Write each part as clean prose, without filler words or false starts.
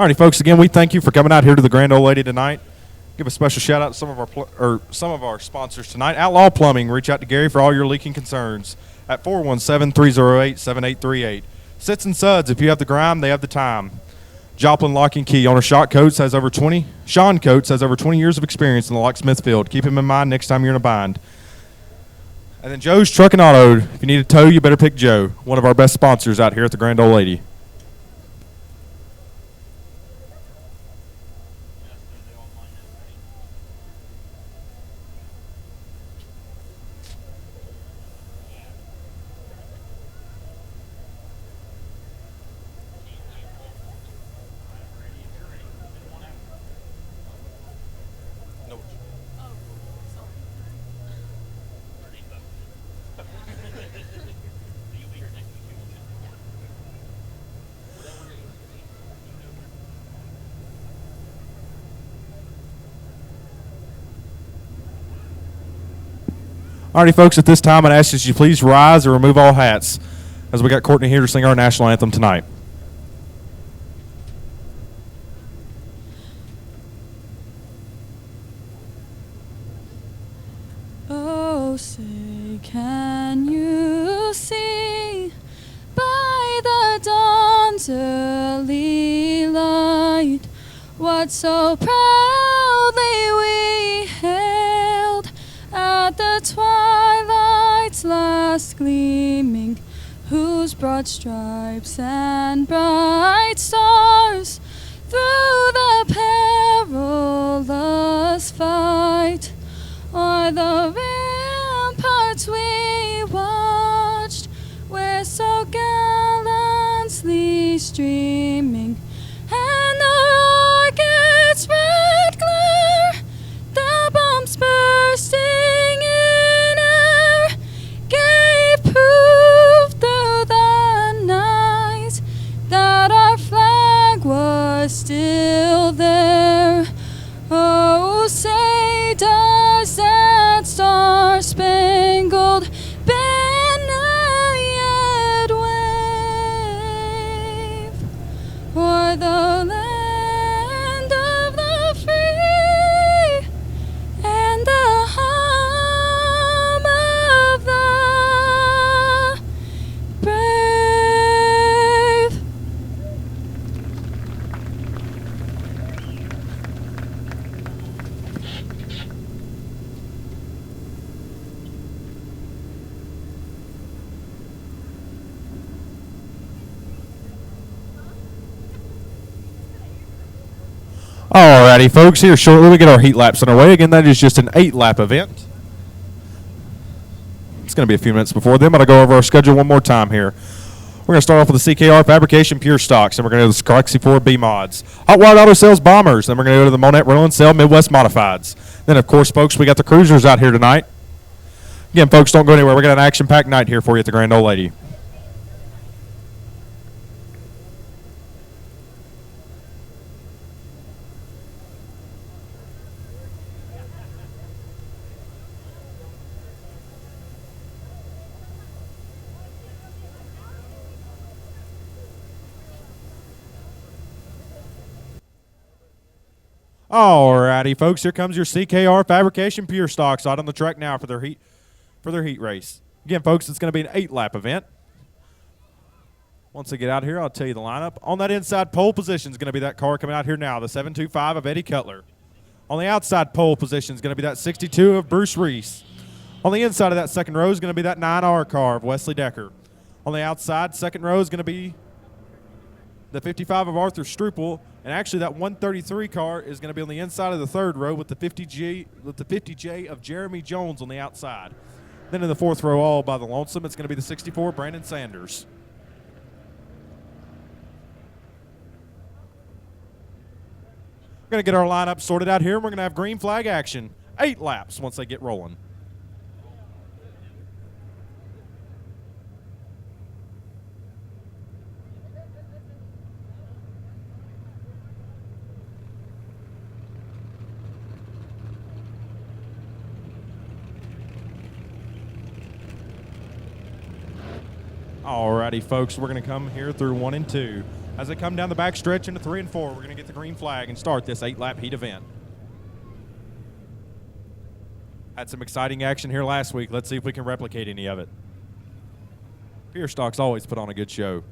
Alrighty, folks. Again, we thank you for coming out here to the Grand Old Lady tonight. Give a special shout out to some of our sponsors tonight. Outlaw Plumbing. Reach out to Gary for all your leaking concerns at 417-308-7838. Sits and Suds. If you have the grime, they have the time. Joplin Lock and Key. Owner Sean Coates has over 20 years of experience in the locksmith field. Keep him in mind next time you're in a bind. And then Joe's Truck and Auto. If you need a tow, you better pick Joe. One of our best sponsors out here at the Grand Old Lady. Alrighty, folks, at this time, I'd ask that you please rise or remove all hats as we got Courtney here to sing our national anthem tonight. Oh, say, can you see by the dawn's early light what so proudly we hailed at the twilight's last gleaming, whose broad stripes and bright stars through the perilous fight o'er the ramparts we watched, where so gallantly streaming, and the rocket's red glare, the bombs bursting in air, gave proof through the night that our flag was still there. Oh, say does that star-spangled banner yet wave o'er the land of the free and the home of the brave? Alrighty, folks, here shortly we get our heat laps underway. Again, that is just an 8-lap event. It's going to be a few minutes before then, but I'll go over our schedule one more time here. We're going to start off with the CKR Fabrication Pure Stocks, and we're going to go to the Galaxy 4 B Mods. Hot Wired Auto Sales Bombers, then we're going to go to the Monett Roll and Sell Midwest Modifieds. Then, of course, folks, we got the Cruisers out here tonight. Again, folks, don't go anywhere. We got an action-packed night here for you at the Grand Old Lady. Alrighty, folks, here comes your CKR Fabrication Pure Stocks out on the track now for their heat race. Again, folks, it's going to be an 8-lap event. Once they get out here, I'll tell you the lineup. On that inside pole position is going to be that car coming out here now, the 725 of Eddie Cutler. On the outside pole position is going to be that 62 of Bruce Reese. On the inside of that second row is going to be that 9R car of Wesley Decker. On the outside, second row is going to be the 55 of Arthur Struple, and actually that 133 car is going to be on the inside of the third row with the 50J of Jeremy Jones on the outside. Then in the fourth row, all by the lonesome, it's going to be the 64 Brandon Sanders. We're going to get our lineup sorted out here, and we're going to have green flag action. 8 laps once they get rolling. Alrighty, folks, we're going to come here through 1 and 2. As they come down the back stretch into 3 and 4, we're going to get the green flag and start this 8-lap heat event. Had some exciting action here last week. Let's see if we can replicate any of it. Pier Stocks always put on a good show.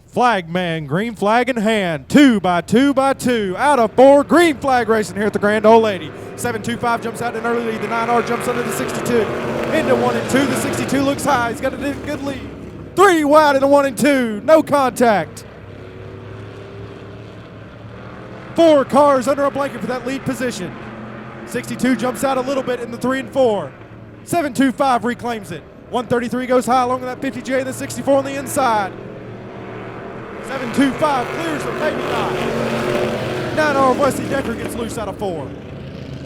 Flag man, green flag in hand, 2 by 2 by 2, out of 4, green flag racing here at the Grand Ole Lady. 725 jumps out in early lead, the 9R jumps under the 62. Into 1 and 2, the 62 looks high, he's got a good lead. 3 wide in the 1 and 2, no contact. 4 cars under a blanket for that lead position. 62 jumps out a little bit in the 3 and 4. 725 reclaims it. 133 goes high along with that 50J and the 64 on the inside. 725 clears it, maybe not. 9R Wesley Decker gets loose out of 4.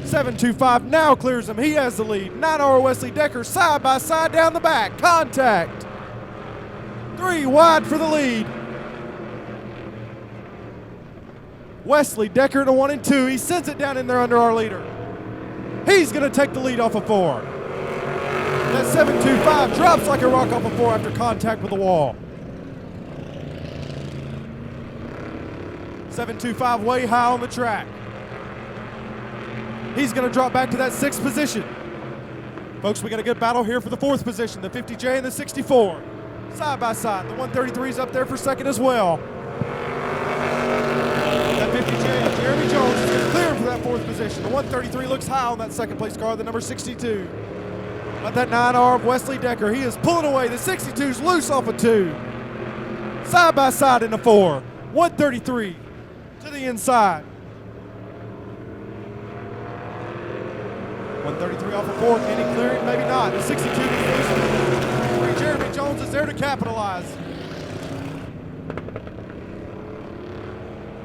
725 now clears him. He has the lead. 9R Wesley Decker side by side down the back. Contact. 3 wide for the lead. Wesley Decker to 1 and 2. He sends it down in there under our leader. He's going to take the lead off of 4. That 725 drops like a rock off of 4 after contact with the wall. 725 way high on the track. He's going to drop back to that 6th position. Folks, we got a good battle here for the 4th position. The 50J and the 64. Side by side. The 133 is up there for 2nd as well. That 50J, Jeremy Jones, is going to clear him for that 4th position. The 133 looks high on that 2nd place car, the number 62. But that 9R of Wesley Decker, he is pulling away. The 62's loose off of 2. Side by side in the 4. 133. To the inside. 133 off of 4. Can he clear it? Maybe not. The 62 is loose. Jeremy Jones is there to capitalize.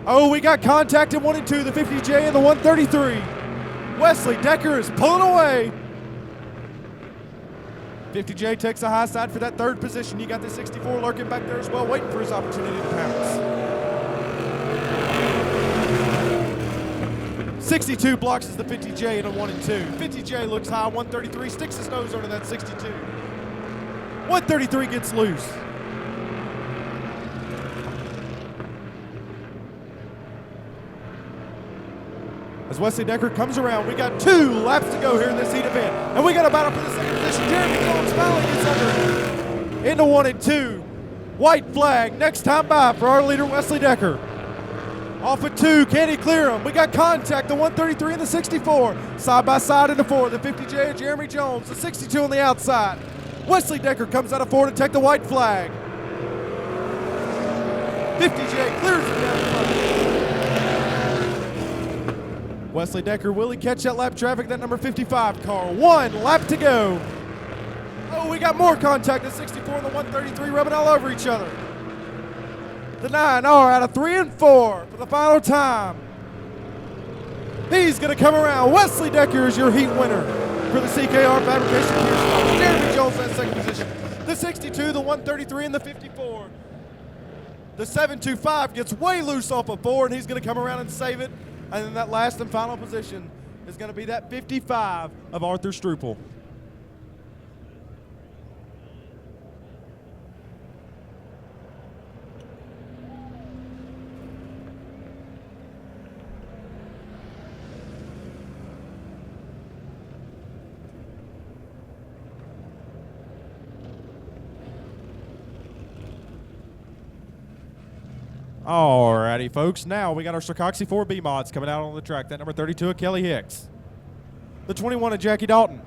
Oh, we got contact in 1 and 2. The 50J and the 133. Wesley Decker is pulling away. 50J takes the high side for that 3rd position. You got the 64 lurking back there as well, waiting for his opportunity to pounce. 62 blocks the 50J in a 1 and 2. 50J looks high, 133 sticks his nose under that 62. 133 gets loose. As Wesley Decker comes around, we got 2 laps to go here in this heat event. And we got a battle for the 2nd position. Jeremy Jones finally gets under into 1 and 2. White flag, next time by for our leader, Wesley Decker. Off of 2, can he clear him? We got contact, the 133 and the 64. Side by side in the 4, the 50J of Jeremy Jones, the 62 on the outside. Wesley Decker comes out of 4 to take the white flag. 50J clears it down the front. Wesley Decker, will he catch that lap traffic, that number 55 car? 1 lap to go. Oh, we got more contact, the 64 and the 133 rubbing all over each other. The 9R out of 3 and 4 for the final time. He's going to come around. Wesley Decker is your heat winner for the CKR Fabrication Pier Stocks. Jeremy Jones in 2nd position. The 62, the 133, and the 54. The 725 gets way loose off of 4, and he's going to come around and save it. And then that last and final position is going to be that 55 of Arthur Struple. Alrighty, folks. Now we got our Sircoxy 4B mods coming out on the track. That number 32 of Kelly Hicks. The 21 of Jackie Dalton.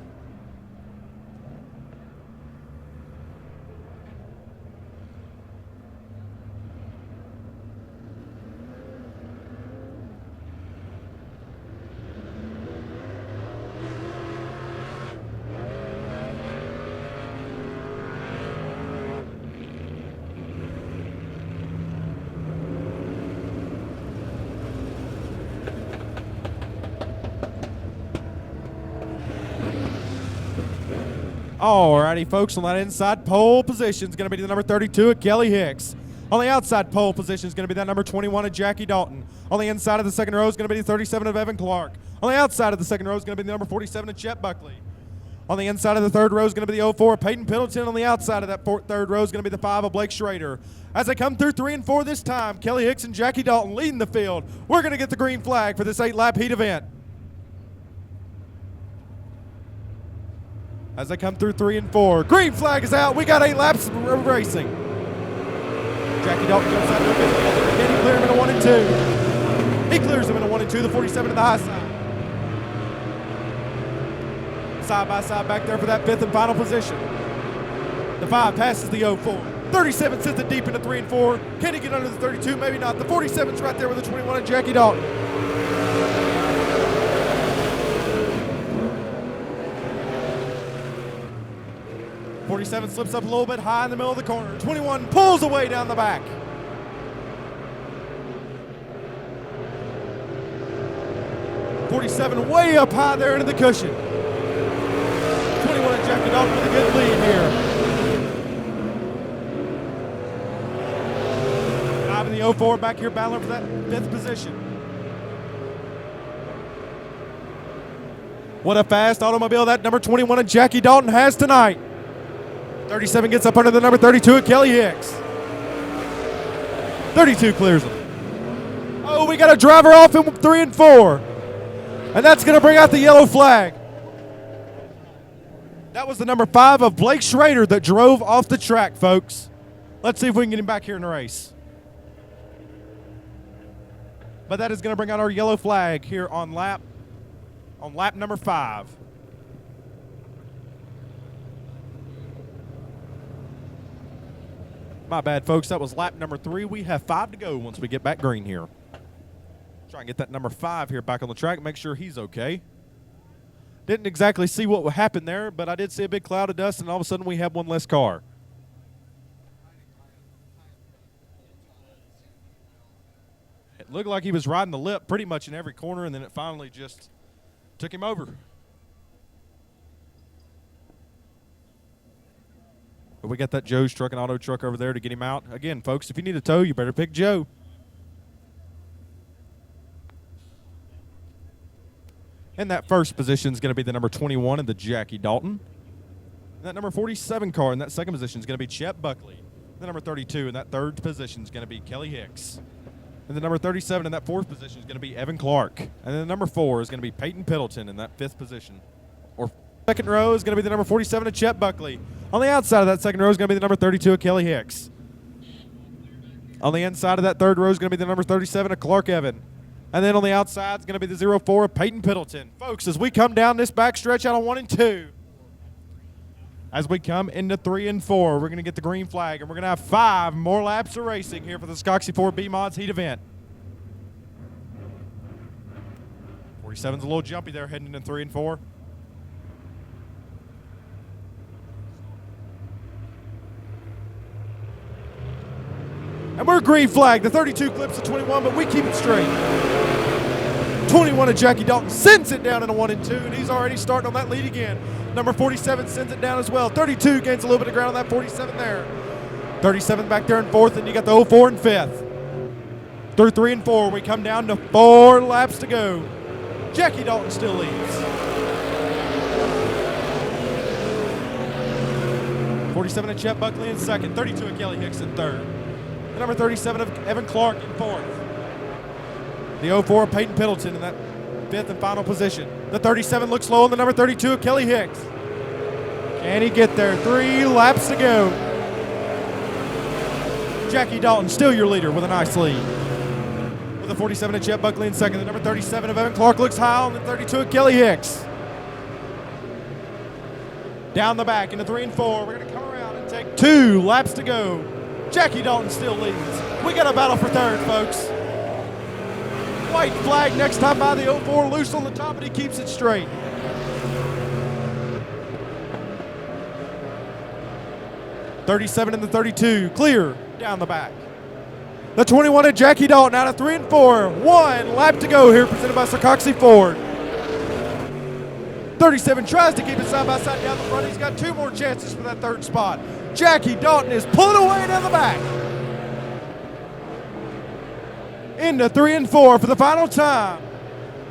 Alrighty, folks, on that inside pole position is going to be the number 32 of Kelly Hicks. On the outside pole position is going to be that number 21 of Jackie Dalton. On the inside of the second row is going to be the 37 of Evan Clark. On the outside of the second row is going to be the number 47 of Chet Buckley. On the inside of the third row is going to be the 04 of Peyton Pendleton. On the outside of that third row is going to be the 5 of Blake Schrader. As they come through 3 and 4 this time, Kelly Hicks and Jackie Dalton leading the field. We're going to get the green flag for this 8-lap heat event. As they come through 3 and 4, green flag is out. We got 8 laps of racing. Jackie Dalton jumps out to the fifth. Can he clear him in a 1 and 2? He clears him in a 1 and 2. The 47 to the high side. Side by side back there for that 5th and final position. The 5 passes the 04. 37 sends it deep into 3 and 4. Can he get under the 32? Maybe not. The 47's right there with the 21 and Jackie Dalton. '47 slips up a little bit high in the middle of the corner. 21 pulls away down the back. '47 way up high there into the cushion. 21 and Jackie Dalton with a good lead here. 5 in the 04 back here battling for that 5th position. What a fast automobile that number 21 and Jackie Dalton has tonight. 37 gets up under the number 32 of Kelly Hicks. 32 clears him. Oh, we got a driver off in 3 and 4. And that's going to bring out the yellow flag. That was the number 5 of Blake Schrader that drove off the track, folks. Let's see if we can get him back here in the race. But that is going to bring out our yellow flag here on lap number 5. My bad, folks. That was lap number 3. We have 5 to go once we get back green here. Try and get that number 5 here back on the track, make sure he's okay. Didn't exactly see what happened there, but I did see a big cloud of dust, and all of a sudden we have one less car. It looked like he was riding the lip pretty much in every corner, and then it finally just took him over. But we got that Joe's Truck and Auto truck over there to get him out. Again, folks, if you need a tow, you better pick Joe. And that first position is going to be the number 21 and the Jackie Dalton. And that number 47 car in that second position is going to be Chet Buckley. The number 32 in that third position is going to be Kelly Hicks. And the number 37 in that fourth position is going to be Evan Clark. And then the number 4 is going to be Peyton Pendleton in that 5th position. Or second row is going to be the number 47 of Chet Buckley. On the outside of that second row is going to be the number 32 of Kelly Hicks. On the inside of that third row is going to be the number 37 of Clark Evan. And then on the outside is going to be the 04 of Peyton Pendleton. Folks, as we come down this back stretch out of 1 and 2, as we come into 3 and 4, we're going to get the green flag, and we're going to have 5 more laps of racing here for the Skoxie 4 B-Mods heat event. 47's a little jumpy there heading into 3 and 4. And we're green flag. The 32 clips to 21, but we keep it straight. 21 of Jackie Dalton sends it down in a 1 and 2, and he's already starting on that lead again. Number 47 sends it down as well. 32 gains a little bit of ground on that 47 there. 37 back there in 4th, and you got the 04 in 5th. Through 3 and 4, we come down to 4 laps to go. Jackie Dalton still leads. 47 of Chet Buckley in 2nd. 32 of Kelly Hicks in 3rd. The number 37 of Evan Clark in 4th. The 04 of Peyton Pendleton in that 5th and final position. The 37 looks low on the number 32 of Kelly Hicks. Can he get there? 3 laps to go. Jackie Dalton still your leader with a nice lead. With the 47 of Chet Buckley in 2nd. The number 37 of Evan Clark looks high on the 32 of Kelly Hicks. Down the back into 3 and 4. We're going to come around and take 2 laps to go. Jackie Dalton still leads. We got a battle for 3rd, folks. White flag next time by the 04, loose on the top, and he keeps it straight. '37 and the 32, clear down the back. The 21 of Jackie Dalton out of 3 and 4. 1 lap to go here, presented by Skoxie Ford. 37 tries to keep it side by side down the front. He's got 2 more chances for that 3rd spot. Jackie Dalton is pulling away down the back. Into 3 and 4 for the final time.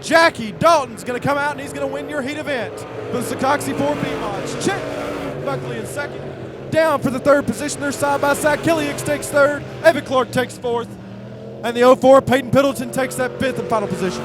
Jackie Dalton's going to come out and he's going to win your heat event for the Secoxy 4 B-Mods. Chick Buckley in 2nd. Down for the 3rd position. They're side by side. Kelly Hicks takes 3rd. Evan Clark takes 4th. And the 04, Peyton Piddleton takes that 5th and final position.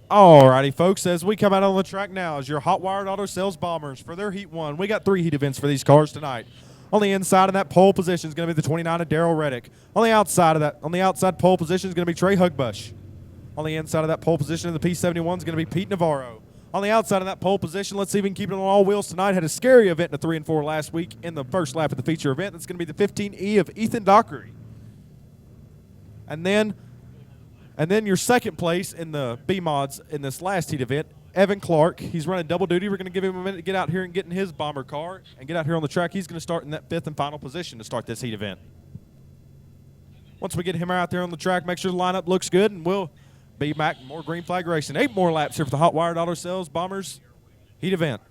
Alrighty, folks, as we come out on the track now is your Hot Wired Auto Sales Bombers for their Heat 1. We got 3 heat events for these cars tonight. On the inside of that pole position is going to be the 29 of Darrell Reddick. On the outside pole position is going to be Trey Hugbush. On the inside of that pole position of the P71 is going to be Pete Navarro. On the outside of that pole position, let's see if we can keep it on all wheels tonight. Had a scary event in the 3 and 4 last week in the first lap of the feature event. That's going to be the 15E of Ethan Dockery. And then your 2nd place in the B-Mods in this last heat event, Evan Clark. He's running double duty. We're going to give him a minute to get out here and get in his bomber car and get out here on the track. He's going to start in that 5th and final position to start this heat event. Once we get him out there on the track, make sure the lineup looks good, and we'll be back more green flag racing. 8 more laps here for the Hot Wired Auto Sales Bombers heat event.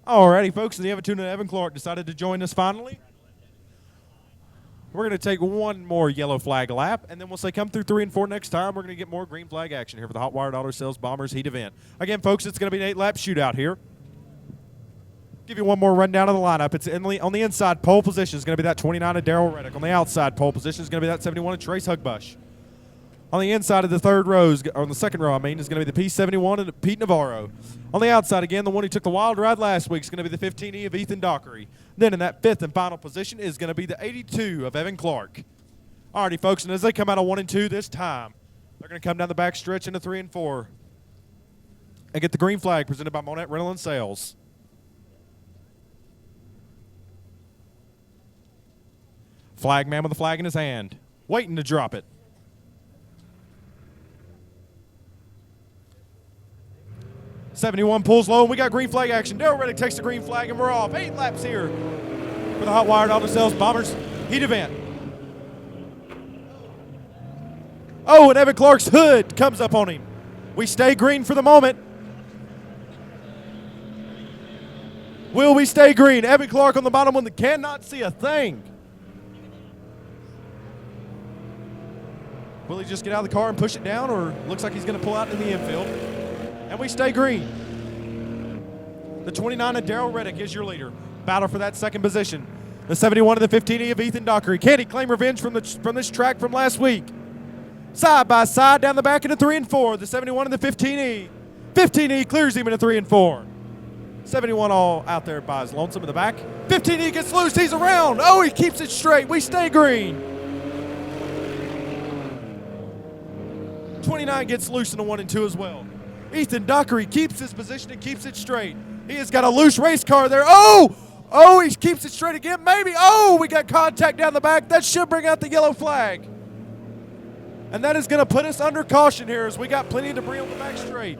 Alrighty, folks, the Everton and Evan Clark decided to join us finally. We're going to take one more yellow flag lap, and then once they come through 3 and 4 next time, we're going to get more green flag action here for the Hot Wired Auto Sales Bombers heat event. Again, folks, it's going to be an 8-lap shootout here. Give you one more rundown of the lineup. It's on the inside pole position is going to be that 29 of Darrell Reddick. On the outside pole position is going to be that 71 of Trace Hugbush. On the inside of the third row, or on the second row, is going to be the P71 and Pete Navarro. On the outside, again, the one who took the wild ride last week is going to be the 15E of Ethan Dockery. Then in that 5th and final position is going to be the 82 of Evan Clark. Alrighty, folks, and as they come out of 1 and 2 this time, they're going to come down the back stretch into 3 and 4 and get the green flag presented by Monett Rental and Sales. Flag man with the flag in his hand, waiting to drop it. '71 pulls low, and we got green flag action. Darrell Reddick takes the green flag, and we're off. 8 laps here for the Hot Wired Auto Sales Bombers heat event. Oh, and Evan Clark's hood comes up on him. We stay green for the moment. Will we stay green? Evan Clark on the bottom one that cannot see a thing. Will he just get out of the car and push it down, or looks like he's going to pull out in the infield? And we stay green. The 29 of Daryl Reddick is your leader. Battle for that second position. The 71 of the 15E of Ethan Dockery. Can he claim revenge from this track from last week? Side by side down the back into 3 and 4. The 71 of the 15E. 15E clears him into 3 and 4. 71 all out there by his lonesome in the back. 15E gets loose. He's around. Oh, he keeps it straight. We stay green. 29 gets loose in the 1 and 2 as well. Ethan Dockery keeps his position and keeps it straight. He has got a loose race car there. Oh, he keeps it straight again. Maybe. Oh, we got contact down the back. That should bring out the yellow flag. And that is going to put us under caution here as we got plenty of debris on the back straight.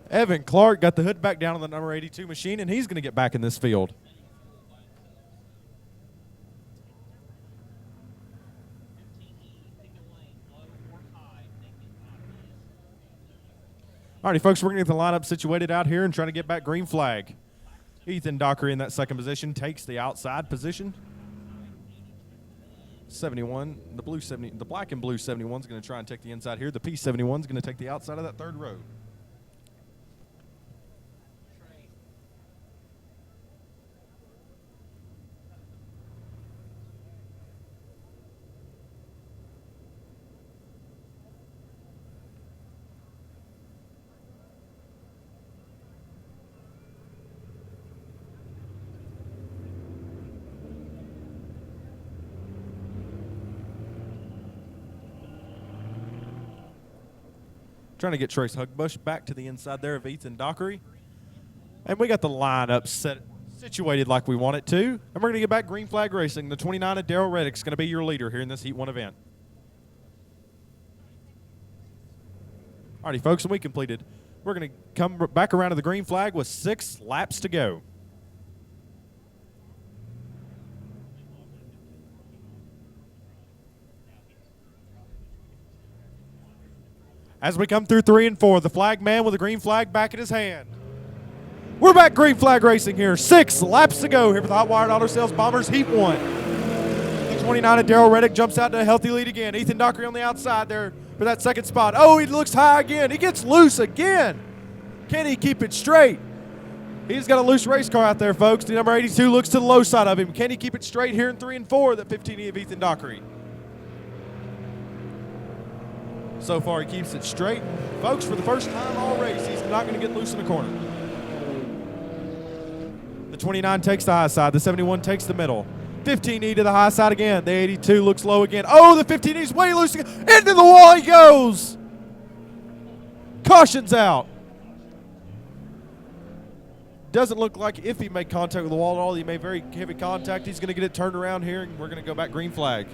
Evan Clark got the hood back down on the number 82 machine, and he's going to get back in this field. Alrighty, folks, we're going to get the lineup situated out here and trying to get back green flag. Ethan Dockery in that second position takes the outside position. 71, the black and blue 71 is going to try and take the inside here. The P71 is going to take the outside of that third row. Trying to get Trace Hugbush back to the inside there of Ethan Dockery. And we got the lineup situated like we want it to. And we're going to get back green flag racing. The 29 of Daryl Reddick is going to be your leader here in this Heat 1 event. Alrighty, folks, and we completed. We're going to come back around to the green flag with 6 laps to go. As we come through 3 and 4, the flag man with a green flag back in his hand. We're back green flag racing here. 6 laps to go here for the Hot Wired Auto Sales Bombers Heat 1. The 29 of Daryl Reddick jumps out to a healthy lead again. Ethan Dockery on the outside there for that second spot. Oh, he looks high again. He gets loose again. Can he keep it straight? He's got a loose race car out there, folks. The number 82 looks to the low side of him. Can he keep it straight here in 3 and 4, the 15E of Ethan Dockery? So far, he keeps it straight. Folks, for the first time all race, he's not going to get loose in the corner. The 29 takes the high side. The 71 takes the middle. 15E to the high side again. The 82 looks low again. Oh, the 15E's way loose again. Into the wall he goes. Caution's out. Doesn't look like if he made contact with the wall at all, he made very heavy contact. He's going to get it turned around here, and we're going to go back green flag.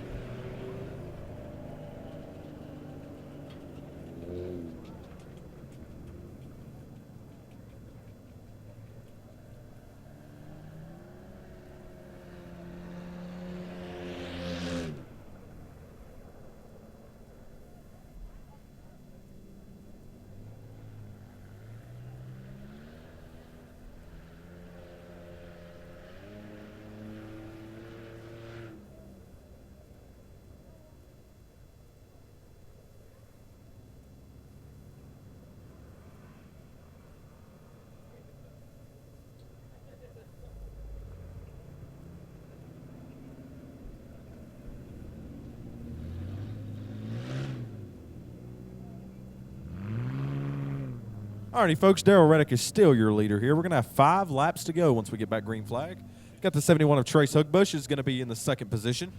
Alrighty, folks, Daryl Reddick is still your leader here. We're going to have 5 laps to go once we get back green flag. Got the 71 of Trace Hookbush is going to be in the second position.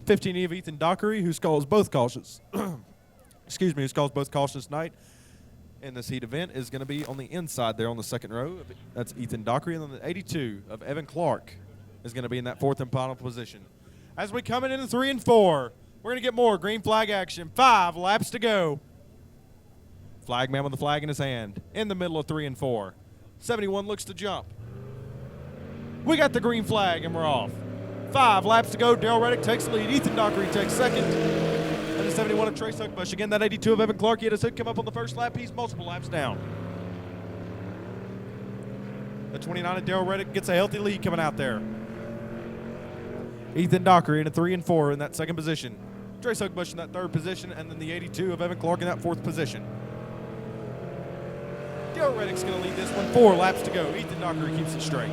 15E of Ethan Dockery, who calls both cautions. Excuse me, who calls both cautions tonight in this heat event, is going to be on the inside there on the second row. That's Ethan Dockery. And then the 82 of Evan Clark is going to be in that fourth and final position. As we come into 3 and 4, we're going to get more green flag action. 5 laps to go. Flagman with the flag in his hand in the middle of 3 and 4. 71 looks to jump. We got the green flag and we're off. 5 laps to go. Daryl Reddick takes the lead. Ethan Dockery takes second. And the 71 of Trace Hookbush. Again, that 82 of Evan Clark. He had his hood come up on the first lap. He's multiple laps down. The 29 of Daryl Reddick gets a healthy lead coming out there. Ethan Dockery in a 3 and 4 in that second position. Trace Hookbush in that third position. And then the 82 of Evan Clark in that fourth position. Daryl Reddick's going to lead this one. 4 laps to go. Ethan Dockery keeps it straight.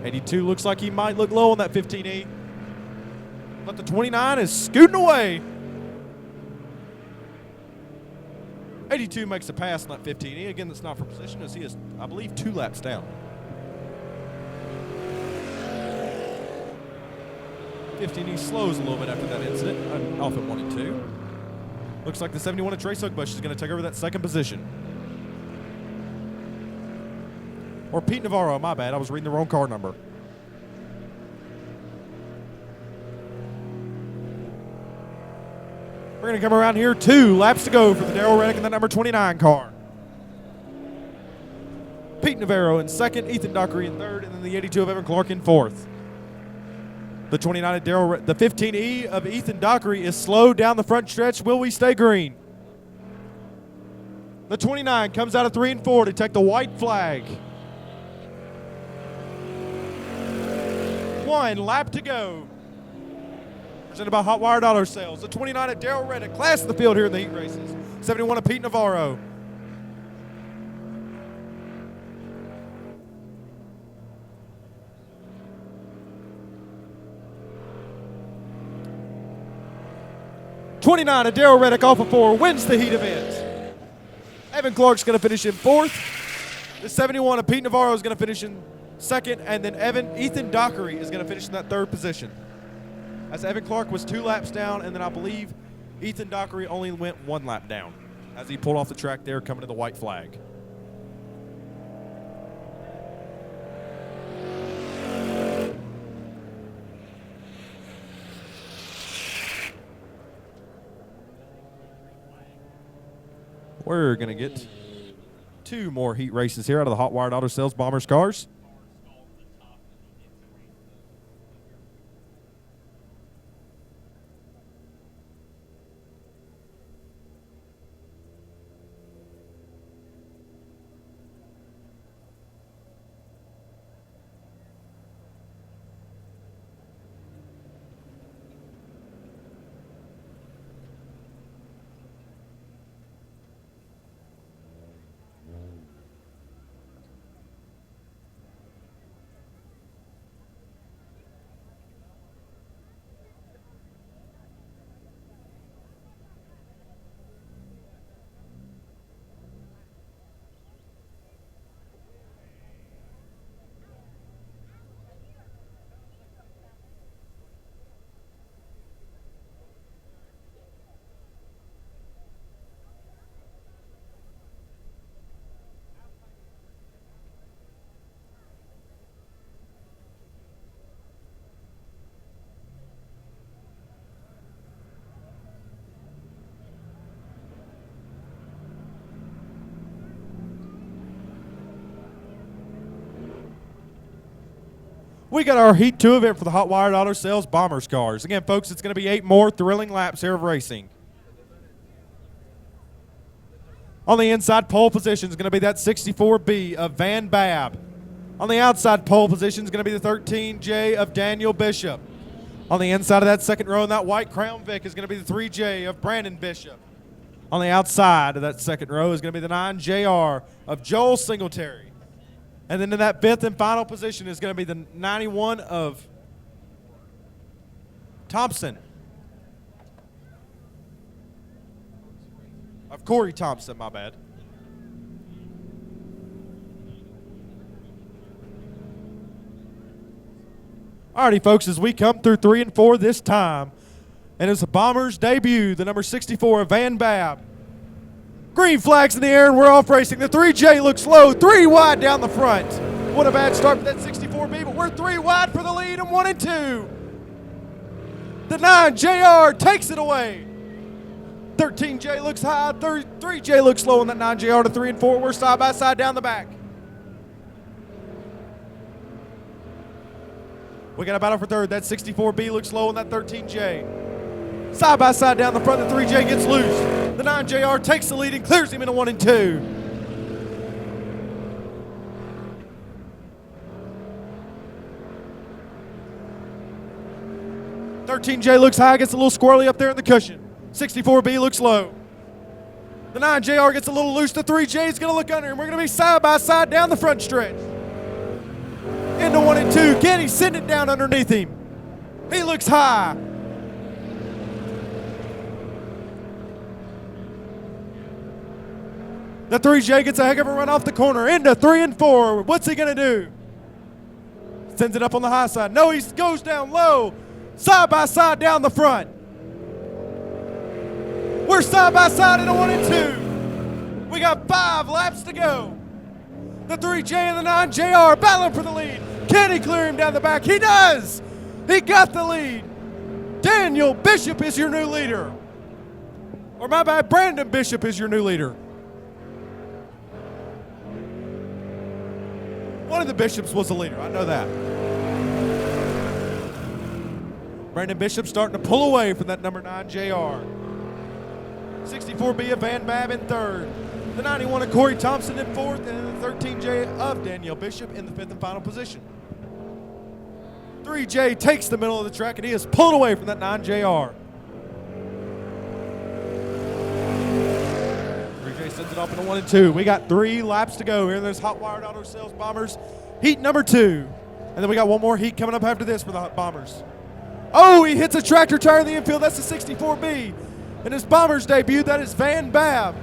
82 looks like he might look low on that 15E. But the 29 is scooting away. 82 makes a pass on that 15E. Again, that's not for position as he is, I believe, 2 laps down. 15E slows a little bit after that incident. Off at 1 and 2. Looks like the 71 of Trace Hookbush is going to take over that second position. Or Pete Navarro, my bad. I was reading the wrong car number. We're going to come around here. 2 laps to go for the Daryl Reddick and the number 29 car. Pete Navarro in second, Ethan Dockery in third, and then the 82 of Evan Clark in fourth. The 29 of Daryl, the 15E of Ethan Dockery is slowed down the front stretch. Will we stay green? The 29 comes out of 3 and 4 to take the white flag. 1 lap to go. Presented by Hot Wired Auto Sales. The 29 of Daryl Reddick, class of the field here in the heat races. 71 of Pete Navarro. '29 of Daryl Reddick off of 4 wins the heat event. Evan Clark's going to finish in 4th. The 71 of Pete Navarro is going to finish in 2nd, and then Ethan Dockery is going to finish in that 3rd position. As Evan Clark was 2 laps down, and then I believe Ethan Dockery only went 1 lap down as he pulled off the track there coming to the white flag. We're going to get 2 more heat races here out of the Hot Wired Auto Sales Bombers cars. We got our Heat 2 event for the Hot Wired Auto Sales Bombers cars. Again, folks, it's going to be 8 more thrilling laps here of racing. On the inside pole position is going to be that 64B of Van Babb. On the outside pole position is going to be the 13J of Daniel Bishop. On the inside of that second row in that white Crown Vic is going to be the 3J of Brandon Bishop. On the outside of that second row is going to be the 9JR of Joel Singletary. And then in that 5th and final position is going to be the 91 of Thompson. Of Corey Thompson, my bad. Alrighty, folks, as we come through 3 and 4 this time, and it's the Bombers' debut, the number 64 Van Baab. Green flags in the air, and we're off racing. The 3J looks low, 3 wide down the front. What a bad start for that 64B, but we're 3 wide for the lead and 1 and 2. The 9JR takes it away. 13J looks high, 3J looks low on that 9JR to 3 and 4. We're side by side down the back. We got a battle for third. That 64B looks low on that 13J. Side by side down the front, the 3J gets loose. The 9JR takes the lead and clears him into 1 and 2. "13J looks high, gets a little squirrely up there in the cushion. 64B looks low. The 9JR gets a little loose. The 3J is going to look under him. We're going to be side by side down the front stretch. Into 1 and 2. Kenny send it down underneath him. He looks high. The 3J gets a heck of a run off the corner. Into 3 and 4. What's he going to do? Sends it up on the high side. No, he goes down low. Side by side down the front. We're side by side into 1 and 2. We got 5 laps to go. The 3J and the 9JR battling for the lead. Can he clear him down the back? He does. He got the lead. Daniel Bishop is your new leader. Or my bad, Brandon Bishop is your new leader. One of the Bishops was the leader, I know that. Brandon Bishop starting to pull away from that number 9JR. 64B of Van Baab in third. The 91 of Corey Thompson in fourth, and the 13J of Danielle Bishop in the fifth and final position. 3J takes the middle of the track, and he is pulled away from that 9JR. 3J sends it off into 1 and 2. We got 3 laps to go here in this Hot Wired Auto Sales Bombers heat number 2. And then we got one more heat coming up after this for the Bombers. Oh, he hits a tractor tire in the infield. That's the 64B. In his Bombers debut, that is Van Baab.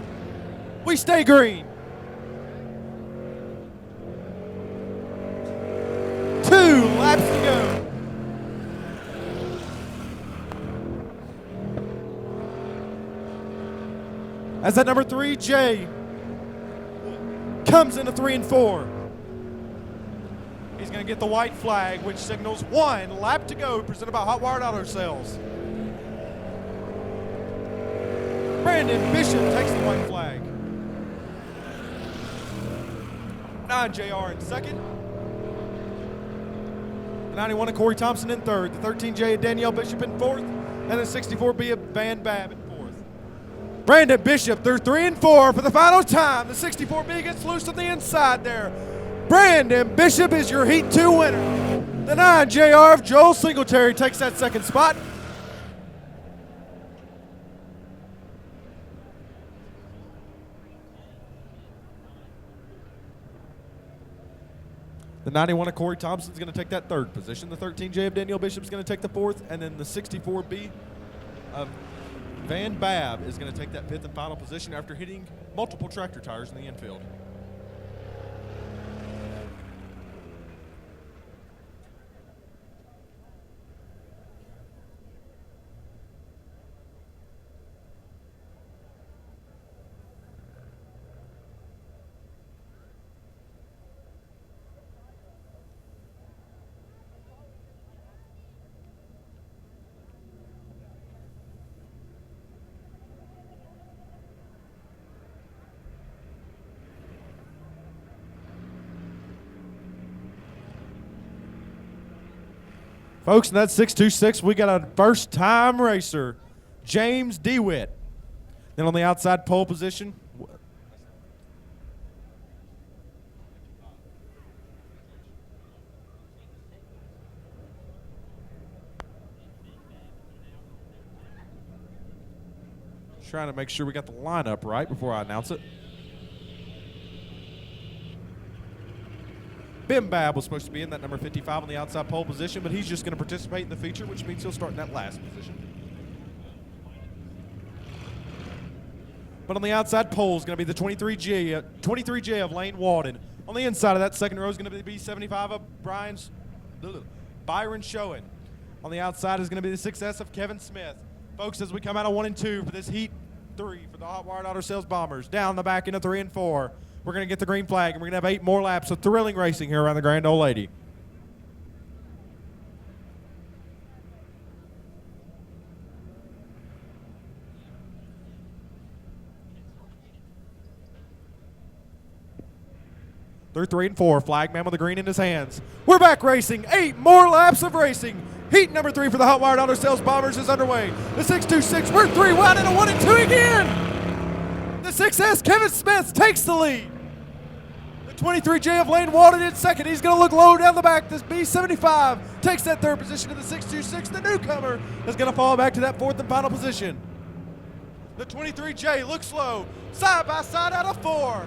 We stay green. 2 laps to go. As that number 3J comes into 3 and 4. He's going to get the white flag, which signals 1 lap to go, presented by Hot Wired Auto Sales. Brandon Bishop takes the white flag. 9JR in second. The 91 of Corey Thompson in third. The 13J of Danielle Bishop in fourth. And the 64B of Van Baab in fourth. Brandon Bishop through 3 and 4 for the final time. The 64B gets loose on the inside there. Brandon Bishop is your Heat 2 winner. The 9JR of Joel Singletary takes that second spot. The 91 of Corey Thompson is going to take that third position. The 13J of Danielle Bishop is going to take the fourth. And then the 64B of Van Baab is going to take that fifth and final position after hitting multiple tractor tires in the infield. Folks, in that 626, we got a first-time racer, James DeWitt. Then on the outside pole position, trying to make sure we got the lineup right before I announce it. Ben Babb was supposed to be in that number 55 on the outside pole position, but he's just going to participate in the feature, which means he'll start in that last position. But on the outside pole is going to be the 23J of Lane Walden. On the inside of that second row is going to be the B75 of Byron Showen. On the outside is going to be the 6S of Kevin Smith. Folks, as we come out of 1 and 2 for this Heat 3 for the Hot Wired Auto Sales Bombers, down the back into 3 and 4, we're going to get the green flag, and we're going to have 8 more laps of thrilling racing here around the Grand Ole Lady. They're 3 and 4. Flagman with the green in his hands. We're back racing. 8 more laps of racing. Heat number 3 for the Hot Wired Auto Sales Bombers is underway. The 626, we're 3 wide into 1 and 2 again. The 6S, Kevin Smith, takes the lead. The 23J of Lane Walden in second. He's going to look low down the back. This B75 takes that third position to the 626. The newcomer is going to fall back to that fourth and final position. The 23J looks low, side by side out of 4.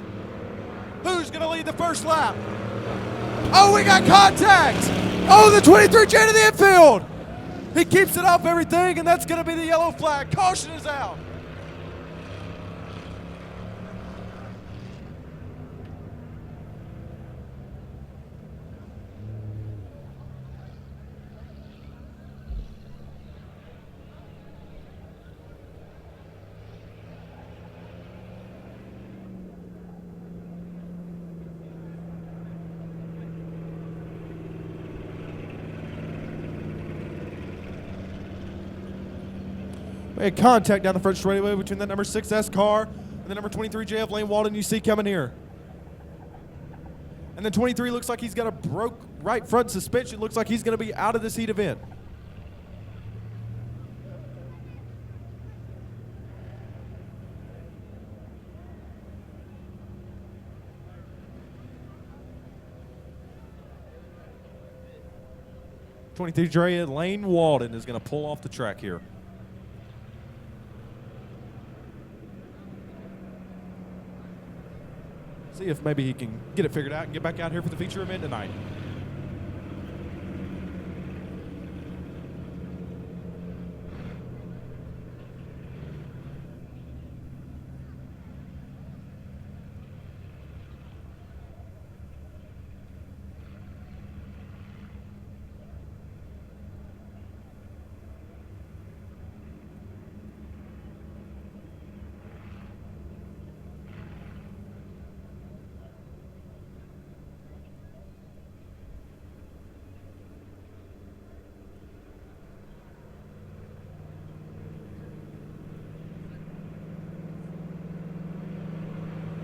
Who's going to lead the first lap? Oh, we got contact. Oh, the 23J to the infield. He keeps it off everything, and that's going to be the yellow flag. Caution is out. We had contact down the front straightaway between that number 6S car and the number 23J of Lane Walden you see coming here. And the 23 looks like he's got a broke right front suspension. Looks like he's going to be out of this heat event. '23J Lane Walden is going to pull off the track here. See if maybe he can get it figured out and get back out here for the feature event tonight.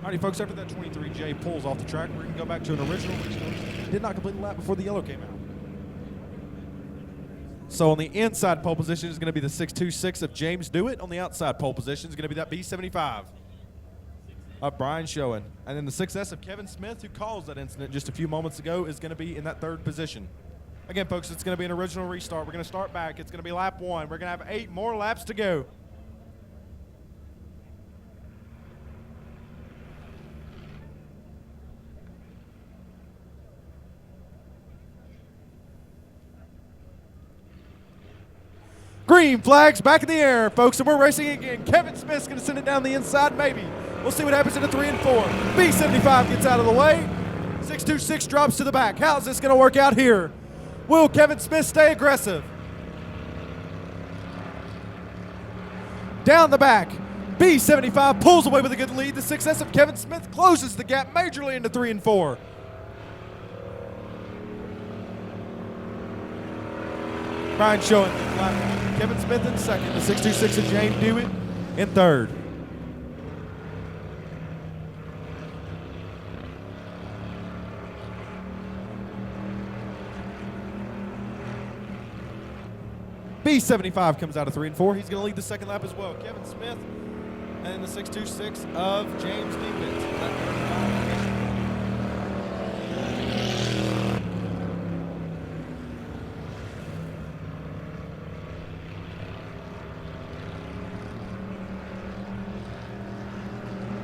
Alrighty, folks, after that 23J pulls off the track, we're going to go back to an original restart. Did not complete the lap before the yellow came out. So on the inside pole position is going to be the 626 of James Dewitt. On the outside pole position is going to be that B75 of Brian Showen. And then the 6S of Kevin Smith, who caused that incident just a few moments ago, is going to be in that third position. Again, folks, it's going to be an original restart. We're going to start back. It's going to be lap 1. We're going to have 8 more laps to go. Green flags back in the air, folks, and we're racing again. Kevin Smith's going to send it down the inside, maybe. We'll see what happens in the 3 and 4. B75 gets out of the way. 626 drops to the back. How's this going to work out here? Will Kevin Smith stay aggressive? Down the back. B75 pulls away with a good lead. The 6S of Kevin Smith closes the gap majorly into 3 and 4. Brian Showen, Kevin Smith in second. The 626 of James Dewitt in third. B75 comes out of 3 and 4. He's going to lead the second lap as well. Kevin Smith and the 626 of James Dewitt.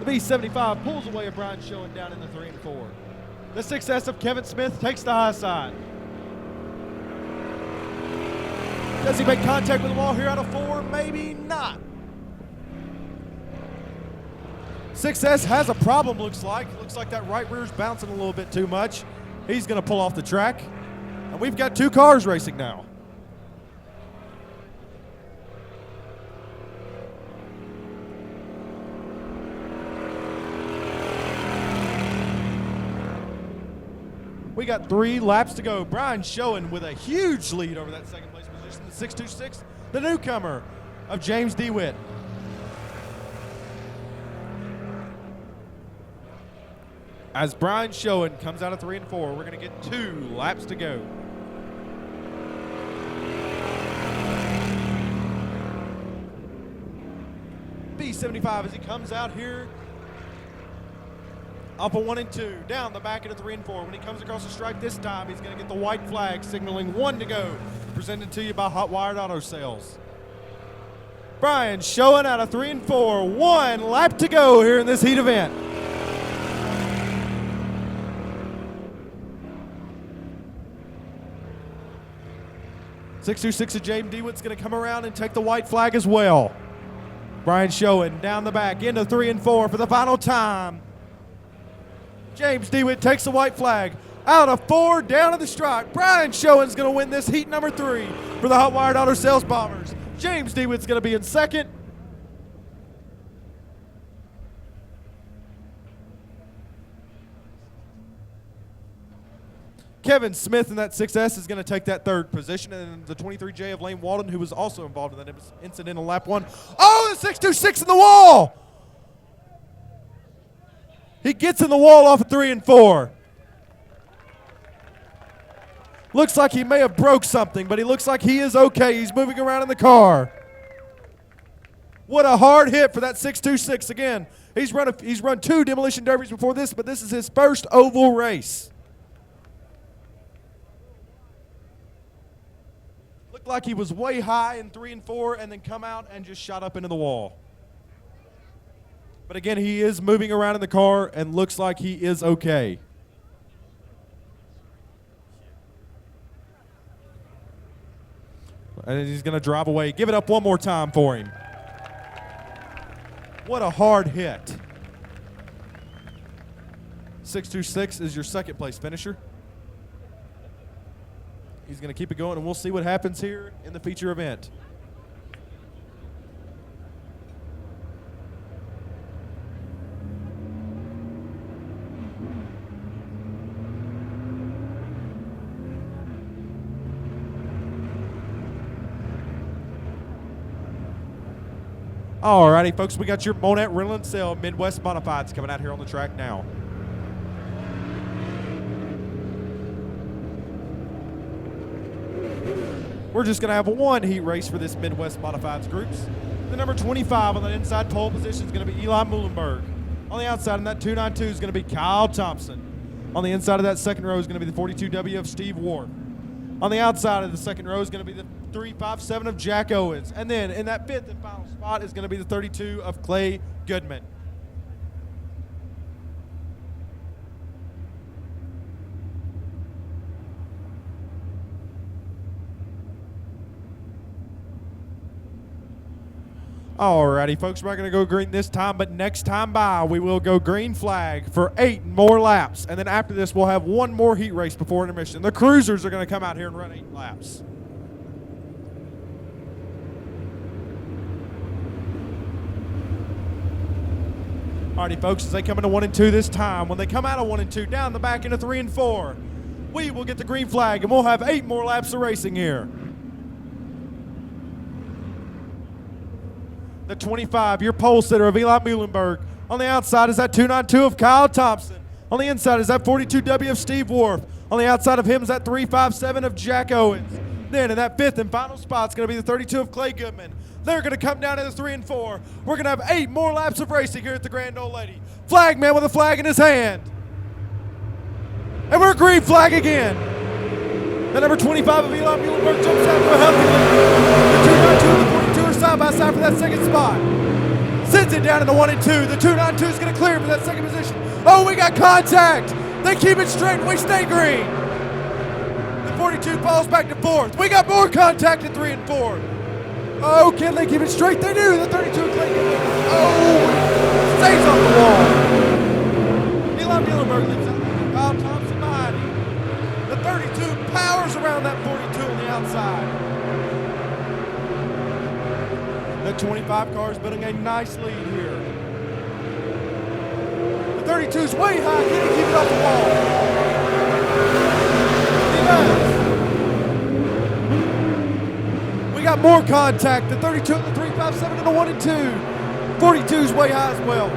B75 pulls away a Brian Showen down in the 3 and 4. The 6S of Kevin Smith takes the high side. Does he make contact with the wall here out of 4? Maybe not. 6S has a problem, looks like. Looks like that right rear's bouncing a little bit too much. He's going to pull off the track. And we've got 2 cars racing now. We got 3 laps to go. Brian Schoen with a huge lead over that second place position. The 626, the newcomer of James DeWitt. As Brian Schoen comes out of 3 and 4, we're going to get 2 laps to go. B75 as he comes out here. Up a 1 and 2, down the back into 3 and 4. When he comes across the stripe this time, he's going to get the white flag signaling 1 to go. Presented to you by Hot Wired Auto Sales. Brian Schoen out of 3 and 4. 1 lap to go here in this heat event. .626 of James DeWitt's going to come around and take the white flag as well. Brian Schoen down the back into 3 and 4 for the final time. James DeWitt takes the white flag out of 4 down to the stripe. Brian Schoen's going to win this heat number 3 for the Hot Wired Auto Sales Bombers. James DeWitt's going to be in second. Kevin Smith in that 6S is going to take that 3rd position, and the 23J of Lane Walden, who was also involved in that incident in lap 1. Oh, the 626 in the wall! He gets in the wall off of 3 and 4. Looks like he may have broke something, but he looks like he is okay. He's moving around in the car. What a hard hit for that 626. Again, he's run 2 demolition derbies before this, but this is his first oval race. Looked like he was way high in 3 and 4 and then come out and just shot up into the wall. But again, he is moving around in the car and looks like he is okay. And he's going to drive away. Give it up one more time for him. What a hard hit. 626 is your 2nd place finisher. He's going to keep it going, and we'll see what happens here in the feature event. Alrighty, folks, we got your Monett Rental and Sale Midwest Modifieds coming out here on the track now. We're just going to have 1 heat race for this Midwest Modifieds groups. The number 25 on the inside pole position is going to be Eli Muhlenberg. On the outside in that 292 is going to be Kyle Thompson. On the inside of that 2nd row is going to be the 42W of Steve Ward. On the outside of the 2nd row is going to be the 357 of Jack Owens. And then in that 5th and final spot is going to be the 32 of Clay Goodman. Alrighty, folks, we're not going to go green this time, but next time by, we will go green flag for 8 more laps. And then after this, we'll have 1 more heat race before intermission. The cruisers are going to come out here and run 8 laps. Alrighty, folks, as they come into 1 and 2 this time, when they come out of 1 and 2, down the back into 3 and 4, we will get the green flag, and we'll have 8 more laps of racing here. The 25, your pole sitter of Eli Muhlenberg. On the outside is that 292 of Kyle Thompson. On the inside is that 42W of Steve Wharf. On the outside of him is that 357 of Jack Owens. Then in that 5th and final spot is going to be the 32 of Clay Goodman. They're going to come down to the 3 and 4. We're going to have 8 more laps of racing here at the Grand Ole Lady. Flagman with a flag in his hand. And we're green flag again. The number 25 of Eli Muhlenberg jumps out for a healthy lead. The 292 and the 42 are side by side for that 2nd spot. Sends it down in the 1 and 2. The 292 is going to clear for that 2nd position. Oh, we got contact. They keep it straight and we stay green. The 42 falls back to 4th. We got more contact at 3 and 4. Oh, can they keep it straight? They do. The 32 Clay. Oh, Stays off the wall. Eli Muhlenberg leaves out. Kyle Thompson behind him. The 32 powers around that 42 on the outside. The 25 car is building a nice lead here. The 32 is way high. Can he keep it off the wall? He does. We got more contact. The 32 and the 357 and the 1 and 2. 42 is way high as well.